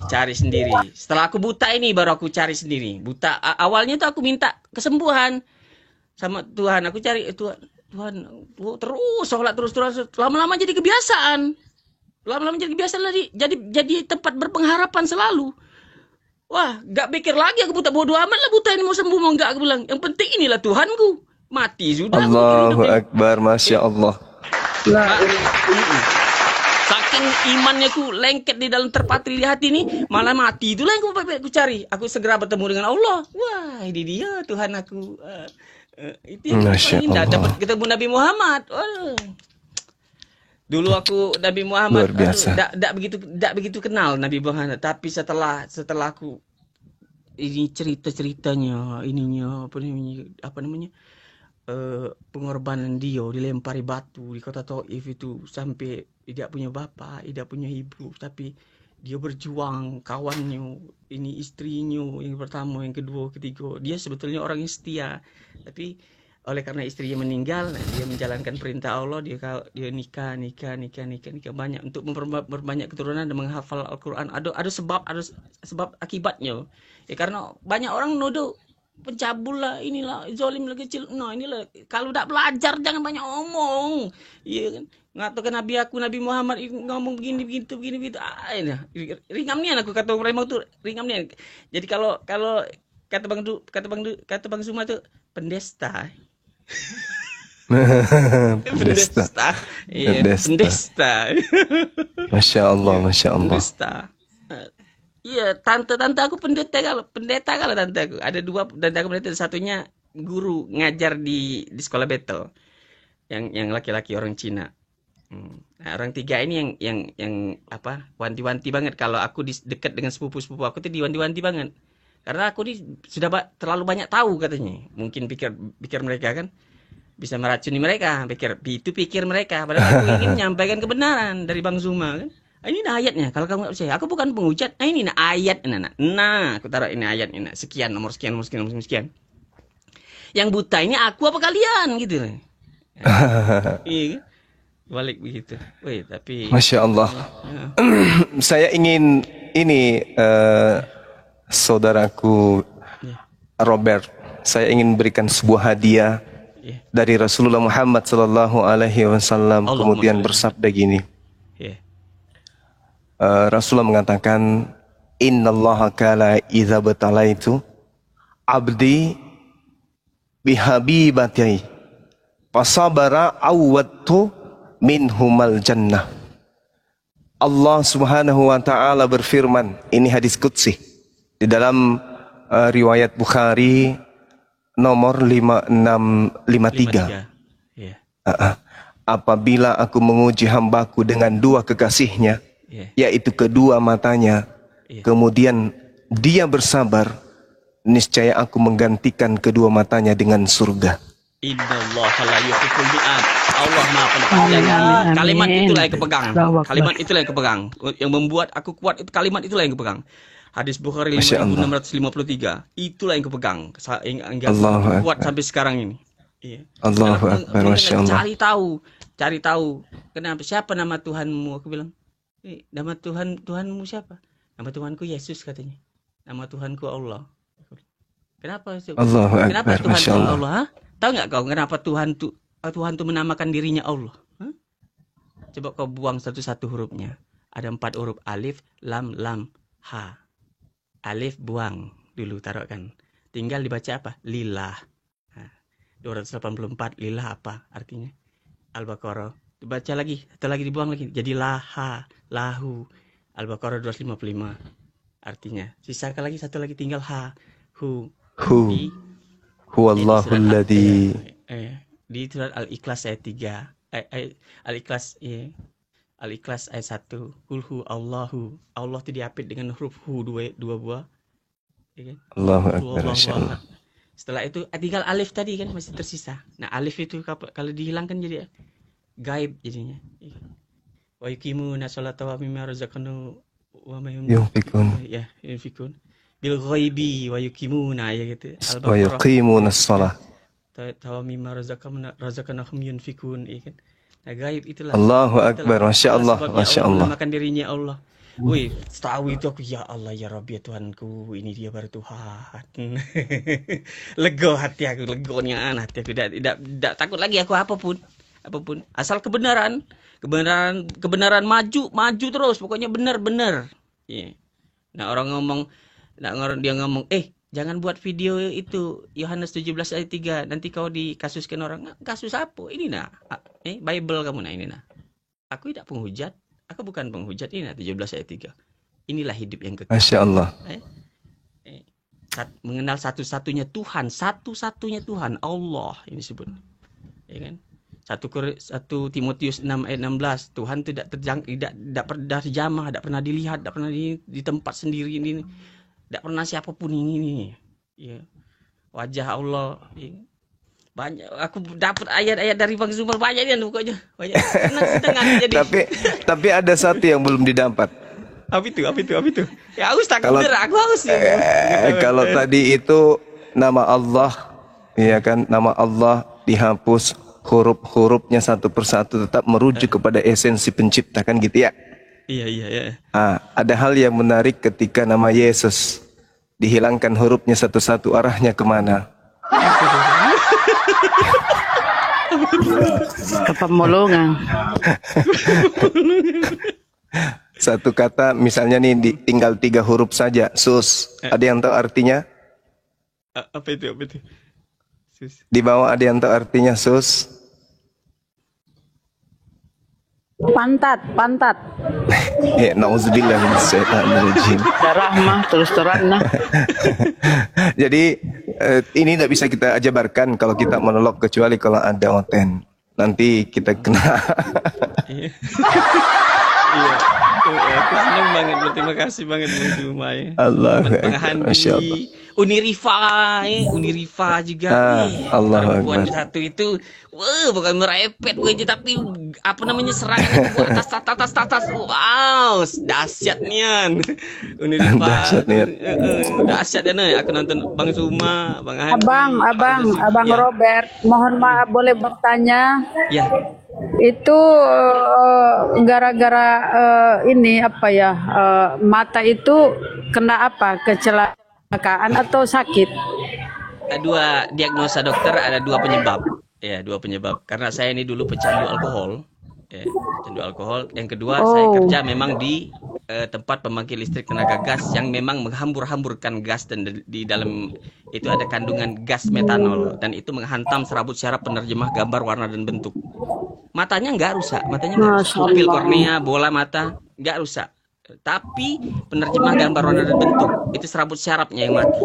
cari sendiri. Setelah aku buta ini baru aku cari sendiri. Buta awalnya tuh aku minta kesembuhan sama Tuhan. Aku cari Tuhan terus sholat terus. Lama-lama jadi kebiasaan. Jadi tempat berpengharapan selalu. Wah, gak pikir lagi aku buta, bodoh amat lah buta ini mau sembuh mau enggak aku bilang. Yang penting inilah Tuhanku. Mati sudah. Allahu Akbar, Masya Allah. Saking imannya ku lengket di dalam terpatri di hati ini, malah mati. Itulah yang aku cari. Aku segera bertemu dengan Allah. Wah, ini dia Tuhan aku. Itu yang dapat ketemu Nabi Muhammad. Dulu aku Nabi Muhammad tidak begitu kenal Nabi Muhammad. Tapi setelah aku ini ceritanya apa namanya pengorbanan dia dilempari batu di kota Taif itu sampai tidak punya bapak, tidak punya ibu, tapi dia berjuang, kawannya, ini istrinya yang pertama, yang kedua, ketiga, dia sebetulnya orang yang setia, tapi oleh karena istrinya meninggal, dia menjalankan perintah Allah, dia nikah banyak untuk memperbanyak keturunan dan menghafal Al-Quran. Ada sebab akibatnya, ya karena banyak orang nuduh pencabul lah, inilah zolim lah kecil. Nah inilah kalau tidak belajar jangan banyak omong, iya kan? Ngatakan Nabi Muhammad ngomong begini. Ringam nian aku kata orang tuh ringam nian. Jadi kalau kata Bang Zuma tuh pendesta. Pendesta. Iya, pendesta. Masya Allah, Masya Allah. Pendesta. Iya, tante aku pendeta kalau tante aku. Ada dua tante aku pendeta, satunya guru ngajar di sekolah Betel. Yang laki-laki orang Cina. Nah, orang tiga ini yang apa? Wanti-wanti banget kalau aku dekat dengan sepupu-sepupu aku tuh diwanti-wanti banget. Karena aku ini sudah terlalu banyak tahu katanya. Mungkin pikir mereka kan bisa meracuni mereka, pikir mereka. Padahal aku ingin menyampaikan kebenaran dari Bang Zuma kan. Ini nah ayatnya. Kalau kamu nggak percaya, aku bukan penghujat. Ini nah ayat, nah aku taruh ini ayat ini. Sekian nomor sekian. Yang buta ini aku apa kalian gitu. Iya, balik begitu. Wih, tapi Masya Allah. Saya ingin ini saudaraku Robert, saya ingin berikan sebuah hadiah dari Rasulullah Muhammad Sallallahu Alaihi Wasallam, kemudian bersabda gini. Rasulullah mengatakan, Innallaha kala idza batalaitu abdi bihabibati fasabara awwattu minhumal jannah. Allah Subhanahu wa taala berfirman, ini hadis qudsi di dalam riwayat Bukhari nomor 5653. Apabila aku menguji hambaku dengan dua kekasihnya, yaitu kedua matanya, kemudian dia bersabar, niscaya aku menggantikan kedua matanya dengan surga. Innallaha la yuhibbul mi'ad. Allah Maha Penanggulangan. Kalimat itulah yang kepegang. Kalimat itulah yang kepegang. Yang membuat aku kuat itu kalimat itulah yang kepegang. Hadis Bukhari 5653. Itulah yang kepegang. Yang kuat sampai sekarang ini. Iya. Allahu Akbar, Masya Allah. Cari tahu. Kenapa? Siapa nama Tuhanmu? Aku bilang. Nama Tuhanmu siapa? Nama Tuhanku Yesus katanya. Nama Tuhanku Allah. Kenapa? Allahu Akbar, Kenapa Tuhanku Masya Allah. Allah? Tahu nggak kau kenapa Tuhan tuh menamakan dirinya Allah? Coba kau buang satu-satu hurufnya. Ada 4 huruf, alif, lam, ha. Alif buang dulu, taruhkan. Tinggal dibaca apa? Lillah. 284 lillah apa artinya? Al-Baqarah. Dibaca lagi, satu lagi dibuang lagi. Jadi laha, lahu. Al-Baqarah 255 artinya. Sisakan lagi satu lagi, tinggal ha, hu. Huwallahul ladzi. Di surat Al-Ikhlas ayat 3. Al-Ikhlas Al-Ikhlas ayat 1. Qul Allahu. Allah itu diapit dengan huruf hu dua buah. Ya kan? Allahu Akbar, Masya Allah. Setelah itu tinggal alif tadi kan masih tersisa. Nah, alif itu kalau dihilangkan jadi gaib jadinya. Wa yuqimuna sholata wa mimma razaqnahu wa ma yunfikun. Ya, yunfikun. Bil ghaibi wa yuqimuna ya gitu. Wa yuqimuna shalah. Tawa mimma razaqnahum yunfikun, ya kan. Nah, gaib itulah. Allahu Akbar, Masya Allah, Masya Allah. Makan dirinya Allah. Wih, tahu itu aku, ya Allah ya Rabbi ya Tuhanku, ini dia baru Tuhan. Lego hati aku, legonya hati aku, tidak takut lagi aku apapun asal kebenaran maju terus, pokoknya benar. Yeah. Nah, dia ngomong jangan buat video itu Yohanes 17 ayat 3, nanti kau dikasuskan orang. Kasus apa ini? Bible kamu ini aku tidak penghujat. Aku bukan penghujat, ini 17 ayat 3. Inilah hidup yang kekal. Masya Allah. Mengenal satu-satunya Tuhan, Allah ini sebut. Ya kan? 1 Timotius 6 ayat 16, Tuhan tidak pernah dijamah, tidak pernah dilihat, tidak pernah di tempat sendiri ini. Tidak pernah siapapun ini. Ya. Wajah Allah. Ya. Banyak, aku dapat ayat-ayat dari Bang Zumar banyak dia pokoknya. Banyak. Jadi. Tapi ada satu yang belum didapat. Apa itu? Ya aku aku haus ya. Kalau tadi itu nama Allah, ya kan, nama Allah dihapus, huruf-hurufnya satu persatu tetap merujuk kepada esensi pencipta, kan gitu ya. Iya. Ada hal yang menarik ketika nama Yesus dihilangkan hurufnya satu-satu, arahnya kemana? Ke pemulungan. Satu kata misalnya nih tinggal 3 huruf saja, sus. Ada yang tahu artinya? Apa itu? Sus. Di bawah ada yang tahu artinya sus? Pantat. Ya, nauzubillah min syaitanir rajim. Darah mah terus terang nah. Jadi ini tidak bisa kita jabarkan kalau kita monolog kecuali kalau ada oten. Nanti kita kena. Iya. Aku senang banget, berterima kasih banget Bang Zuma ya. Allah, Masya Allah. Unirifa juga. Allah Perempuan Akbar. satu itu, wah bukan merepet aja tapi apa namanya serangan itu atas. Wow, dahsyatnya. Unirifa. Dahsyatnya. Dahsyat ya nih. Aku nonton Bang Zuma, Bang Handi. Abang Ya. Robert, mohon maaf boleh bertanya? Ya. Itu gara-gara ini apa ya, mata itu kena apa, kecelakaan atau sakit? Dua diagnosa dokter, ada dua penyebab. Ya, dua penyebab. Karena saya ini dulu pecandu alkohol. Ya, pecandu alkohol. Yang kedua, saya kerja memang di tempat pembangkit listrik tenaga gas yang memang menghambur-hamburkan gas, dan di dalam itu ada kandungan gas metanol, dan itu menghantam serabut syaraf penerjemah gambar, warna dan bentuk. Matanya nggak rusak, pupil kornea, bola mata nggak rusak, tapi penerjemah gambar, warna dan bentuk itu serabut syarafnya yang mati.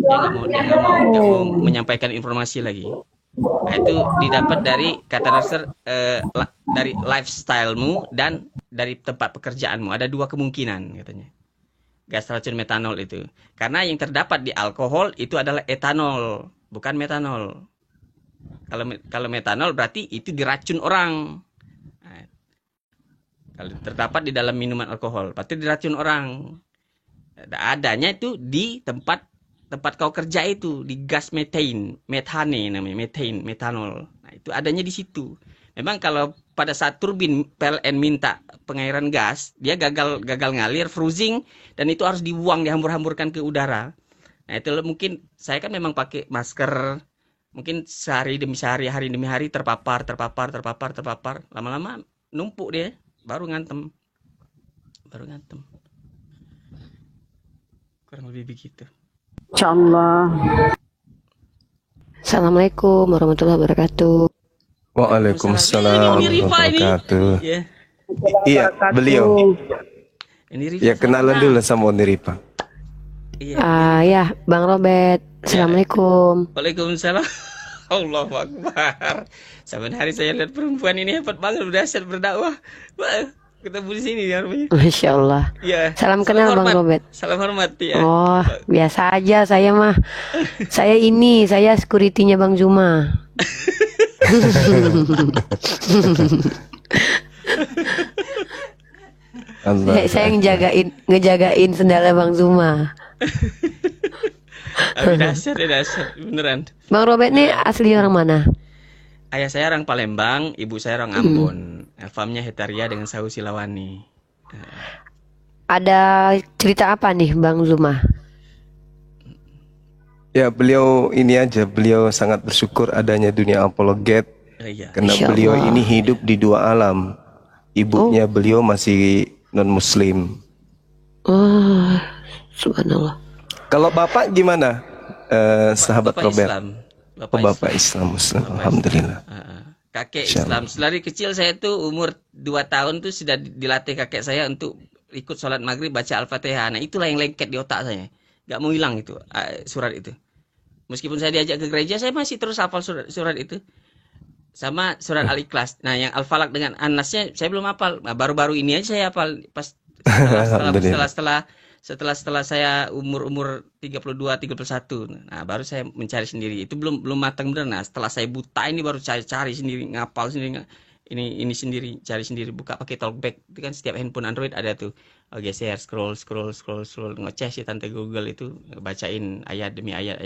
Dia nggak mau menyampaikan informasi lagi. Nah, itu didapat dari kata dokter dari lifestylemu dan dari tempat pekerjaanmu. Ada dua kemungkinan katanya. Gas racun metanol itu. Karena yang terdapat di alkohol itu adalah etanol, bukan metanol. Kalau metanol berarti itu diracun orang. Nah, kalau terdapat di dalam minuman alkohol, berarti diracun orang. Adanya itu di tempat kau kerja itu, di gas metane namanya, metanol. Nah, itu adanya di situ. Memang kalau pada saat turbin PLN minta pengairan gas, dia gagal ngalir, freezing, dan itu harus dibuang, dihambur-hamburkan ke udara. Nah, itu mungkin saya kan memang pakai masker, mungkin sehari demi hari terpapar, lama-lama numpuk dia, baru ngantem. Kurang lebih begitu. Insyaallah. Assalamualaikum warahmatullahi wabarakatuh. Waalaikumsalam warahmatullahi wabarakatuh. Iya, beliau. Ya, kenalan dulu sama Unirifa. Ya, Bang Robert. Assalamualaikum. Waalaikumsalam. Allahu Akbar. Saban hari saya lihat perempuan ini hebat banget, dahsyat berdakwah. Wah, ketemu di sini ya namanya. Masya Allah. Ya. Salam kenal Bang Robert. Salam hormat ya. Oh, biasa aja saya mah. Saya security-nya Bang Zuma. Saya ngejagain sendalnya Bang Zuma. Dahsyat beneran. Bang Robert nih asli orang mana? Ayah saya orang Palembang, ibu saya orang Ambon. Famnya Hetaria dengan Sahu Silawani. Ada cerita apa nih Bang Zuma? Ya, beliau sangat bersyukur adanya dunia apologet. Karena beliau ini hidup di dua alam. Ibunya beliau masih non-muslim. Oh, subhanallah. Kalau bapak gimana? Sahabat Bapak Robert. Islam. Bapak Islam Muslim. Alhamdulillah. Kakek Islam. Dari kecil saya tuh umur 2 tahun tuh sudah dilatih kakek saya untuk ikut sholat maghrib baca Al-Fatihah. Nah, itulah yang lengket di otak saya. Gak mau hilang itu surat itu. Meskipun saya diajak ke gereja, saya masih terus hafal surat itu. Sama surat Al-Ikhlas. Nah, yang Al-Falaq dengan An-Nasnya saya belum hafal. Nah, baru-baru ini aja saya hafal pas setelah saya umur 32 31. Nah, baru saya mencari sendiri. Itu belum matang benar. Nah, setelah saya buta ini baru cari sendiri, ngapal sendiri. Ini sendiri, cari sendiri, buka pakai talkback. Itu kan setiap handphone Android ada tuh. Geser, scroll, ngoceh si tante Google itu, bacain ayat demi ayat.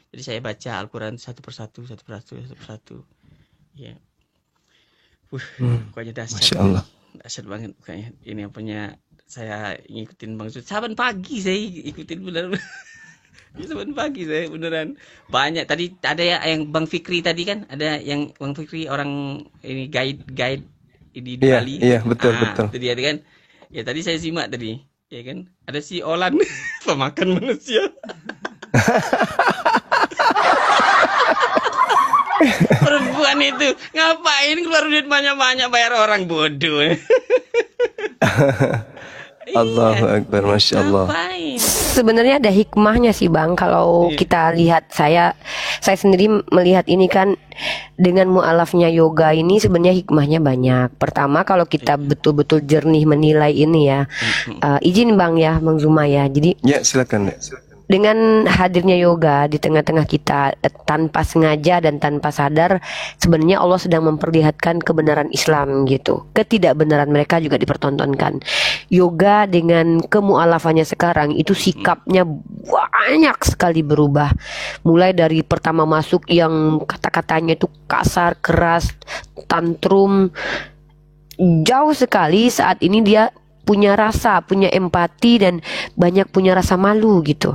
Jadi saya baca Al-Quran satu persatu. Ya. Pokoknya dahsyat. Masya Allah. Dahsyat banget kayaknya. Ini apanya saya ngikutin Bang Zuma. Saban pagi saya ikutin beneran. Saban pagi saya beneran. Banyak tadi ada yang Bang Fikri tadi kan, ada yang Bang Fikri orang ini guide di Bali. Iya, betul. Itu dia kan. Ya tadi saya simak tadi, ya kan? Ada si Olan pemakan manusia. Iwan itu ngapain keluar duit banyak-banyak bayar orang bodoh. Allahu Akbar, Masya Allah. Sebenarnya ada hikmahnya sih Bang. Kalau kita lihat, saya sendiri melihat ini kan dengan mualafnya yoga ini sebenarnya hikmahnya banyak. Pertama, kalau kita betul-betul jernih menilai ini ya, izin Bang ya, Bang Zuma ya. Jadi Ya, silakan. dengan hadirnya yoga di tengah-tengah kita tanpa sengaja dan tanpa sadar, sebenarnya Allah sedang memperlihatkan kebenaran Islam gitu. Ketidakbenaran mereka juga dipertontonkan. Yoga dengan kemualafannya sekarang itu sikapnya banyak sekali berubah. Mulai dari pertama masuk yang kata-katanya itu kasar, keras, tantrum. Jauh sekali saat ini dia punya rasa, punya empati dan banyak punya rasa malu gitu.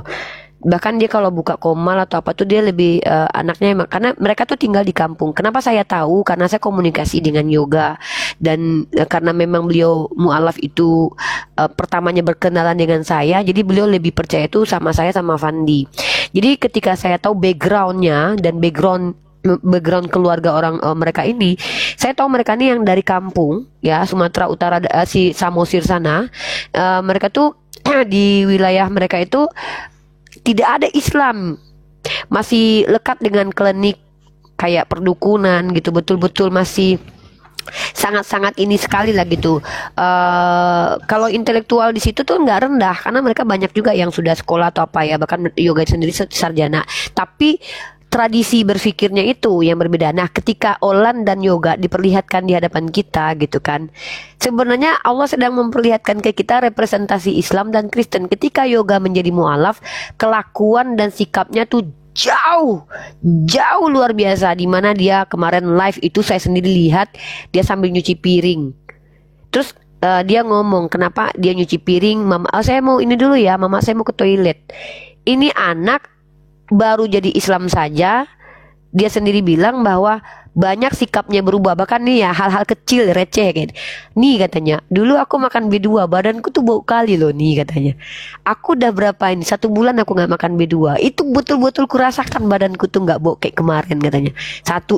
Bahkan dia kalau buka komal atau apa tuh dia lebih anaknya emang, karena mereka tuh tinggal di kampung. Kenapa saya tahu? Karena saya komunikasi dengan yoga dan karena memang beliau mualaf itu pertamanya berkenalan dengan saya, jadi beliau lebih percaya itu sama saya sama Fandi. Jadi ketika saya tahu backgroundnya dan background keluarga orang mereka ini, saya tahu mereka ini yang dari kampung ya, Sumatera Utara, si Samosir sana. Mereka tuh di wilayah mereka itu tidak ada Islam, masih lekat dengan klinik kayak perdukunan gitu, betul-betul masih sangat-sangat ini sekali lah gitu. Kalau intelektual di situ tuh nggak rendah karena mereka banyak juga yang sudah sekolah atau apa ya, bahkan yoga sendiri sarjana, tapi tradisi berpikirnya itu yang berbeda. Nah, ketika Olan dan yoga diperlihatkan di hadapan kita gitu kan, sebenarnya Allah sedang memperlihatkan ke kita representasi Islam dan Kristen. Ketika yoga menjadi mualaf, kelakuan dan sikapnya tuh jauh luar biasa. Dimana dia kemarin live itu saya sendiri lihat dia sambil nyuci piring. Terus dia ngomong kenapa dia nyuci piring, mama saya mau ini dulu ya, mama saya mau ke toilet. Ini anak baru jadi Islam saja, dia sendiri bilang bahwa banyak sikapnya berubah. Bahkan nih ya, hal-hal kecil receh kan. Nih katanya, dulu aku makan B2, badanku tuh bau kali loh nih katanya. Aku udah berapa ini, 1 bulan aku gak makan B2. Itu betul-betul kurasakan badanku tuh gak bau kayak kemarin katanya.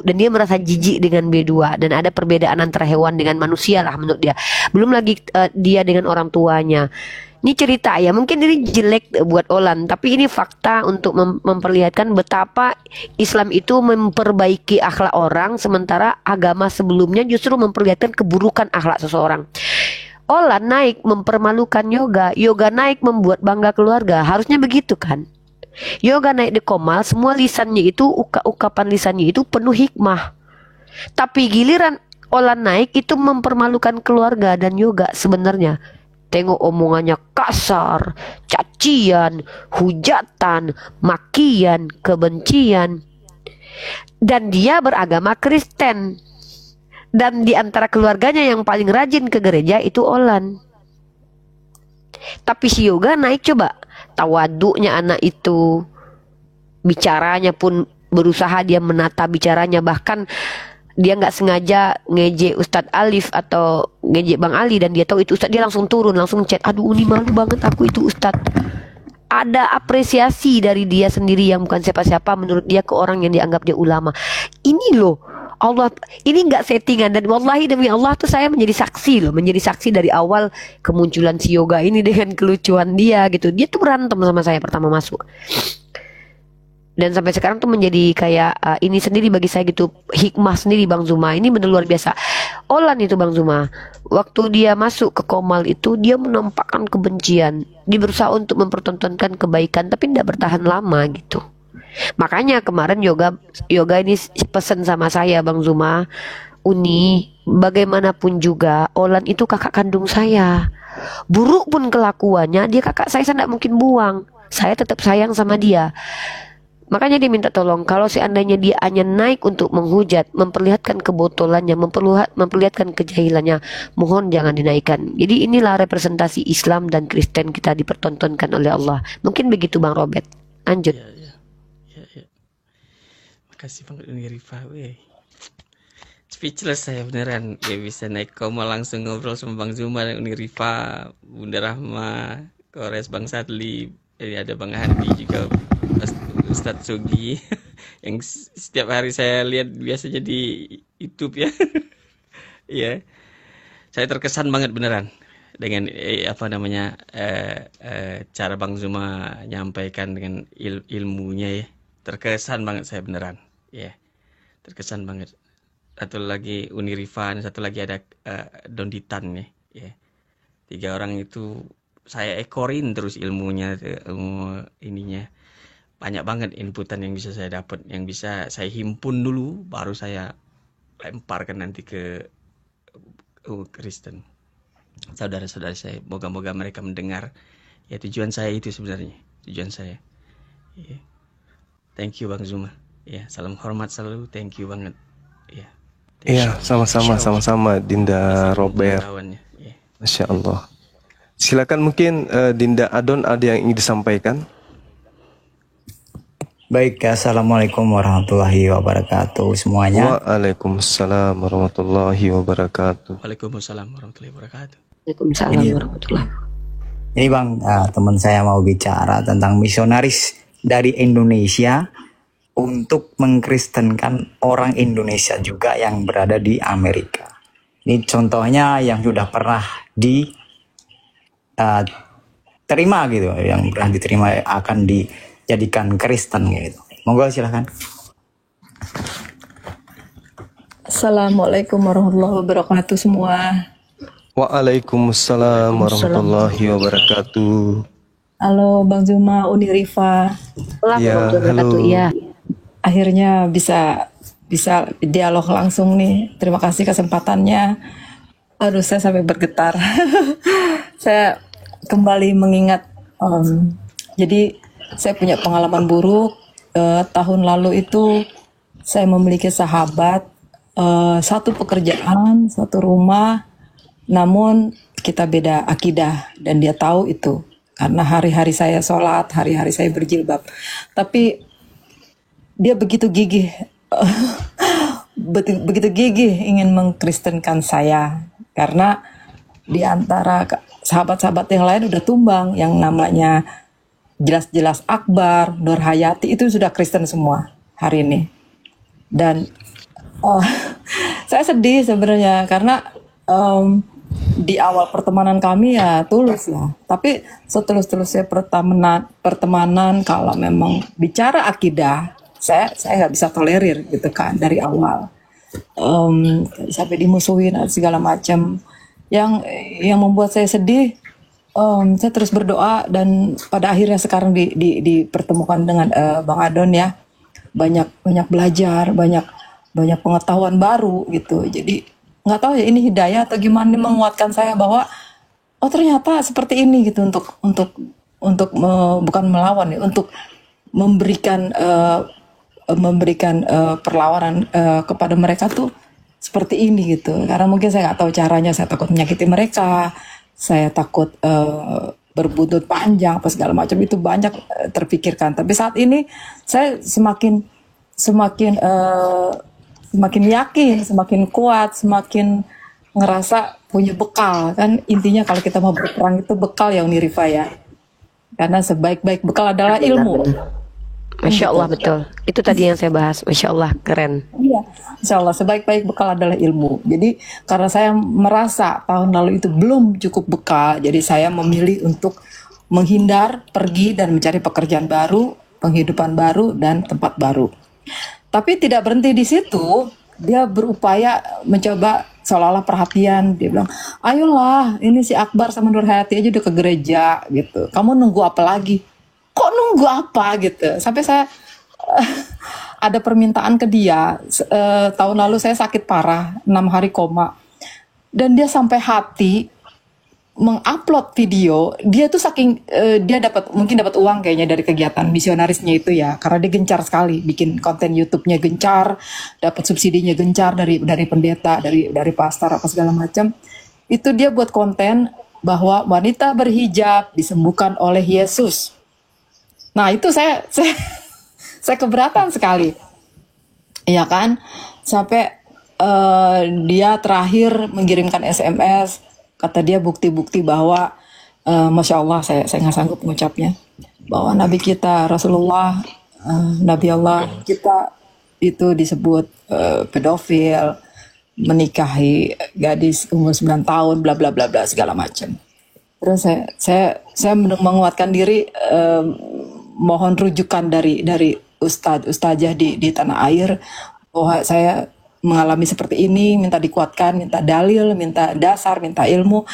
Dan dia merasa jijik dengan B2. Dan ada perbedaan antara hewan dengan manusia lah menurut dia. Belum lagi dia dengan orang tuanya. Ini cerita ya, mungkin ini jelek buat Olan, tapi ini fakta untuk memperlihatkan betapa Islam itu memperbaiki akhlak orang, sementara agama sebelumnya justru memperlihatkan keburukan akhlak seseorang. Olan naik mempermalukan yoga, yoga naik membuat bangga keluarga, harusnya begitu kan? Yoga naik di komal, semua lisannya itu, ukapan lisannya itu penuh hikmah. Tapi giliran Olan naik itu mempermalukan keluarga dan yoga sebenarnya. Tengok omongannya kasar, cacian, hujatan, makian, kebencian. Dan dia beragama Kristen. Dan di antara keluarganya yang paling rajin ke gereja itu Olan. Tapi si yoga naik coba, tawaduknya anak itu, bicaranya pun berusaha dia menata bicaranya, bahkan dia nggak sengaja ngejek Ustadz Alif atau ngejek Bang Ali dan dia tahu itu Ustadz, dia langsung turun, langsung chat, aduh ini malu banget aku itu Ustadz. Ada apresiasi dari dia sendiri yang bukan siapa-siapa menurut dia ke orang yang dianggap dia ulama. Ini loh Allah, ini nggak settingan, dan wallahi demi Allah tuh saya menjadi saksi loh, menjadi saksi dari awal kemunculan si yoga ini dengan kelucuan dia gitu. Dia tuh berantem sama saya pertama masuk. Dan sampai sekarang tuh menjadi kayak ini sendiri bagi saya gitu, hikmah sendiri Bang Zuma. Ini benar luar biasa. Olan itu Bang Zuma, waktu dia masuk ke komal itu dia menampakkan kebencian. Dia berusaha untuk mempertontonkan kebaikan tapi tidak bertahan lama gitu. Makanya kemarin yoga ini pesan sama saya Bang Zuma, Uni, bagaimanapun juga Olan itu kakak kandung saya. Buruk pun kelakuannya, dia kakak saya tidak mungkin buang. Saya tetap sayang sama dia. Makanya dia minta tolong, kalau seandainya dia hanya naik untuk menghujat, memperlihatkan kebotolannya, memperlihatkan kejahilannya, mohon jangan dinaikkan. Jadi inilah representasi Islam dan Kristen kita dipertontonkan oleh Allah. Mungkin begitu Bang Robert. Lanjut. Ya. Makasih Bang Uni Rifa. Speechless saya beneran. Ya bisa naik koma langsung ngobrol sama Bang Zuma dan Uni Rifa, Bunda Rahma, Kores Bang Sadli, ada Bang Handi juga, Ustadz Sugi. yang setiap hari saya lihat biasanya di YouTube ya. Iya. Saya terkesan banget beneran dengan cara Bang Zuma nyampaikan dengan ilmunya ya. Terkesan banget saya beneran. Ya. Terkesan banget. Satu lagi Unirifan, satu lagi ada Donditan nih, ya. 3 orang itu saya ekorin terus ilmunya, ininya. Banyak banget inputan yang bisa saya dapat, yang bisa saya himpun dulu, baru saya lemparkan nanti ke Kristen. Saudara-saudara saya, moga-moga mereka mendengar. Ya tujuan saya itu sebenarnya, tujuan saya. Ya. Thank you Bang Zuma. Ya, salam hormat selalu, thank you banget. Ya. Iya, sama-sama Dinda Robert. Masya Allah. Silakan mungkin Dinda Adon ada yang ingin disampaikan. Baik, assalamualaikum warahmatullahi wabarakatuh semuanya. Waalaikumsalam warahmatullahi wabarakatuh. Waalaikumsalam warahmatullahi wabarakatuh. Waalaikumsalam warahmatullahi. Ini Bang, teman saya mau bicara tentang misionaris dari Indonesia untuk mengkristenkan orang Indonesia juga yang berada di Amerika. Ini contohnya yang sudah pernah diterima gitu, yang pernah diterima akan dijadikan Kristen gitu. Monggo silahkan. Assalamualaikum warahmatullahi wabarakatuh semua. Waalaikumsalam warahmatullahi wabarakatuh. Halo Bang Zuma, Unirifa. Ya, halo. Ya. Akhirnya bisa dialog langsung nih. Terima kasih kesempatannya. Aduh, saya sampai bergetar. Saya kembali mengingat. Jadi saya punya pengalaman buruk. Tahun lalu itu saya memiliki sahabat, satu pekerjaan, satu rumah, namun kita beda akidah dan dia tahu itu. Karena hari-hari saya sholat, hari-hari saya berjilbab. Tapi dia begitu gigih, begitu gigih ingin mengkristenkan saya. Karena di antara sahabat-sahabat yang lain udah tumbang, yang namanya jelas-jelas Akbar, Nur Hayati itu sudah Kristen semua hari ini. Dan saya sedih sebenarnya karena di awal pertemanan kami ya tulus lah. Tapi seterus-terusnya pertemanan kalau memang bicara akidah, saya nggak bisa tolerir gitu kan dari awal. Sampai dimusuhin segala macam. Yang membuat saya sedih, saya terus berdoa dan pada akhirnya sekarang dipertemukan dengan Bang Adon ya. Banyak belajar, banyak pengetahuan baru gitu. Jadi nggak tahu ya ini hidayah atau gimana, menguatkan saya bahwa oh ternyata seperti ini gitu untuk bukan melawan ya, untuk memberikan perlawanan kepada mereka tuh seperti ini gitu. Karena mungkin saya nggak tahu caranya, saya takut menyakiti mereka, saya takut berbuntut panjang apa segala macam, itu banyak terpikirkan. Tapi saat ini saya semakin yakin, semakin kuat, semakin ngerasa punya bekal. Kan intinya kalau kita mau berperang itu bekal ya Unirifa ya. Karena sebaik-baik bekal adalah ilmu. Masya Allah, betul. Itu tadi yang saya bahas. Masya Allah, keren. Iya, Insya Allah sebaik-baik bekal adalah ilmu. Jadi karena saya merasa tahun lalu itu belum cukup bekal, jadi saya memilih untuk menghindar, pergi dan mencari pekerjaan baru, penghidupan baru dan tempat baru. Tapi tidak berhenti di situ, dia berupaya mencoba seolah-olah perhatian. Dia bilang, ayolah ini si Akbar sama Nur Hayati aja udah ke gereja gitu. Kamu nunggu apa lagi? Kok nunggu apa gitu? Sampai saya ada permintaan ke dia. Tahun lalu saya sakit parah, 6 hari koma. Dan dia sampai hati mengupload video. Dia tuh saking dia mungkin dapat uang kayaknya dari kegiatan misionarisnya itu ya, karena dia gencar sekali bikin konten YouTube-nya, gencar, dapat subsidinya gencar dari pendeta, dari pastor apa segala macam. Itu dia buat konten bahwa wanita berhijab disembuhkan oleh Yesus. Nah itu saya keberatan sekali, ya kan, sampai dia terakhir mengirimkan SMS, kata dia bukti-bukti bahwa Masya Allah, saya nggak sanggup mengucapnya, bahwa Nabi kita Rasulullah Nabi Allah kita itu disebut pedofil, menikahi gadis umur 9 tahun, bla bla bla bla segala macam. Terus saya menguatkan diri, mohon rujukan dari ustazah di tanah air bahwa saya mengalami seperti ini, minta dikuatkan, minta dalil, minta dasar, minta ilmu.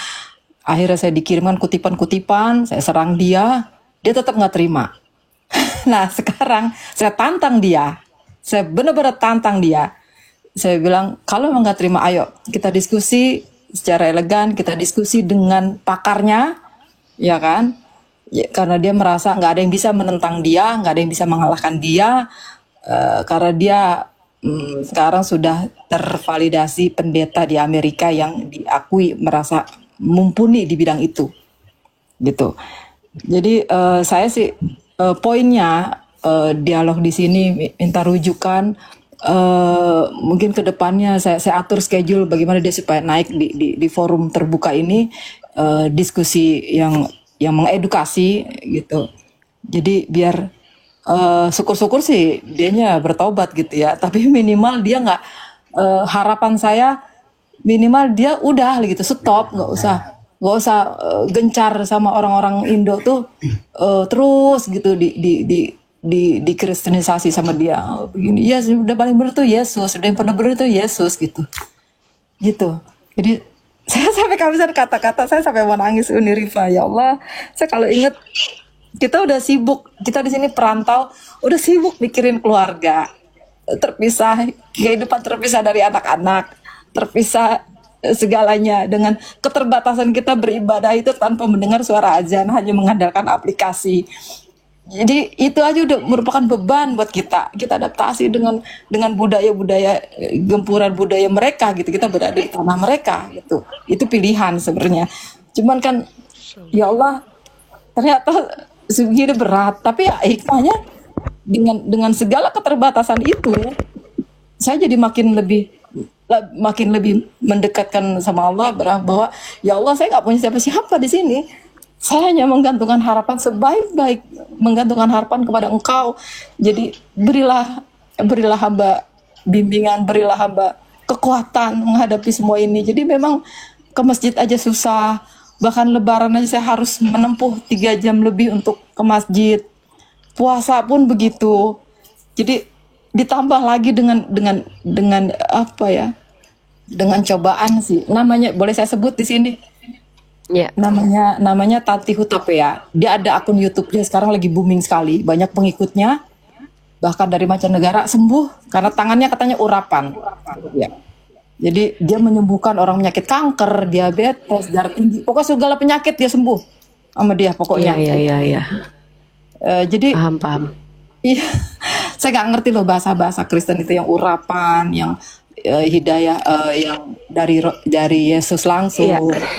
Akhirnya saya dikirimkan kutipan-kutipan, saya serang dia tetap nggak terima. Nah sekarang saya tantang dia, saya benar-benar tantang dia. Saya bilang, kalau emang nggak terima, ayo kita diskusi secara elegan, kita diskusi dengan pakarnya, ya kan? Ya, karena dia merasa nggak ada yang bisa menentang dia, nggak ada yang bisa mengalahkan dia, karena dia sekarang sudah tervalidasi pendeta di Amerika yang diakui merasa mumpuni di bidang itu, gitu. Jadi saya sih poinnya dialog di sini minta rujukan. Mungkin kedepannya saya atur schedule bagaimana dia supaya naik di forum terbuka ini, diskusi yang mengedukasi gitu. Jadi biar syukur-syukur sih dianya bertobat gitu ya, tapi minimal dia nggak, harapan saya minimal dia udah gitu, stop, nggak usah gencar sama orang-orang Indo tuh terus gitu di kristenisasi sama dia. Begini, ya udah paling benar tuh Yesus, udah yang pernah benar tuh Yesus gitu. Jadi saya sampai kehabisan kata-kata, saya sampai mau nangis Uni Rifa. Ya Allah, saya kalau inget kita udah sibuk, kita di sini perantau, udah sibuk mikirin keluarga, terpisah, kehidupan terpisah dari anak-anak, terpisah segalanya, dengan keterbatasan kita beribadah itu tanpa mendengar suara azan, hanya mengandalkan aplikasi. Jadi itu aja udah merupakan beban buat kita. Kita adaptasi dengan budaya-budaya, gempuran budaya mereka gitu. Kita berada di tanah mereka gitu. Itu pilihan sebenarnya. Cuman kan ya Allah, ternyata segini berat. Tapi ya hikmahnya dengan segala keterbatasan itu, saya jadi makin lebih mendekatkan sama Allah, bahwa ya Allah, saya nggak punya siapa-siapa di sini. Saya hanya menggantungkan harapan sebaik-baik, menggantungkan harapan kepada Engkau. Jadi berilah hamba bimbingan, berilah hamba kekuatan menghadapi semua ini. Jadi memang ke masjid aja susah, bahkan lebaran aja saya harus menempuh 3 jam lebih untuk ke masjid. Puasa pun begitu. Jadi ditambah lagi dengan apa ya? Dengan cobaan sih. Namanya boleh saya sebut di sini? Ya. Namanya Tati Hutapea. Dia ada akun YouTube, dia sekarang lagi booming sekali, banyak pengikutnya, bahkan dari mancanegara sembuh karena tangannya katanya urapan. Ya. Jadi dia menyembuhkan orang penyakit kanker, diabetes, darah tinggi, pokoknya segala penyakit dia sembuh sama dia pokoknya. Iya. Jadi paham. Iya, saya nggak ngerti loh bahasa Kristen itu yang urapan, yang hidayah, yang dari Yesus langsung,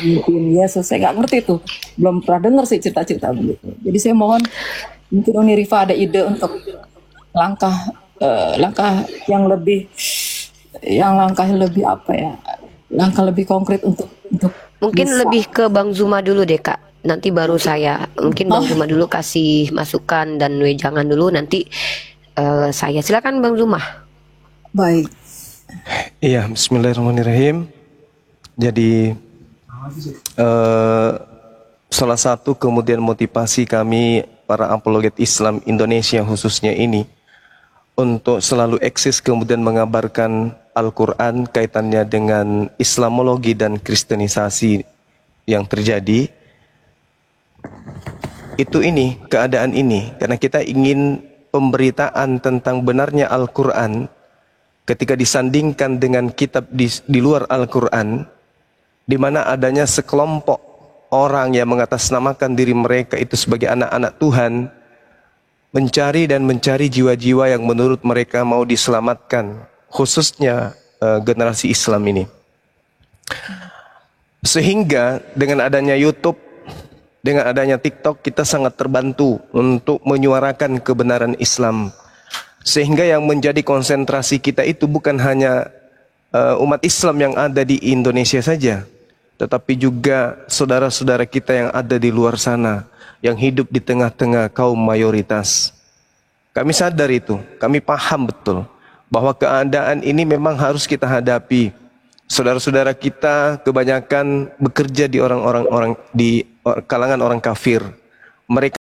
mungkin Yesus, saya nggak ngerti itu, belum pernah dengar sih cerita-cerita begitu. Jadi saya mohon mungkin Uni Rifa ada ide untuk langkah yang lebih apa ya, langkah lebih konkret untuk mungkin bisa. Lebih ke Bang Zuma dulu deh Kak, nanti baru saya. Mungkin Bang Zuma dulu kasih masukan dan wejangan dulu, nanti saya. Silakan Bang Zuma. Baik. Iya, bismillahirrahmanirrahim. Jadi salah satu kemudian motivasi kami para apologet Islam Indonesia khususnya ini untuk selalu eksis kemudian mengabarkan Al-Quran kaitannya dengan Islamologi dan Kristenisasi yang terjadi itu ini, keadaan ini, karena kita ingin pemberitaan tentang benarnya Al-Quran ketika disandingkan dengan kitab di luar Al-Quran, di mana adanya sekelompok orang yang mengatasnamakan diri mereka itu sebagai anak-anak Tuhan, mencari jiwa-jiwa yang menurut mereka mau diselamatkan, khususnya generasi Islam ini. Sehingga dengan adanya YouTube, dengan adanya TikTok, kita sangat terbantu untuk menyuarakan kebenaran Islam. Sehingga yang menjadi konsentrasi kita itu bukan hanya umat Islam yang ada di Indonesia saja, tetapi juga saudara-saudara kita yang ada di luar sana, yang hidup di tengah-tengah kaum mayoritas. Kami sadar itu, kami paham betul bahwa keadaan ini memang harus kita hadapi. Saudara-saudara kita kebanyakan bekerja di kalangan orang kafir. Mereka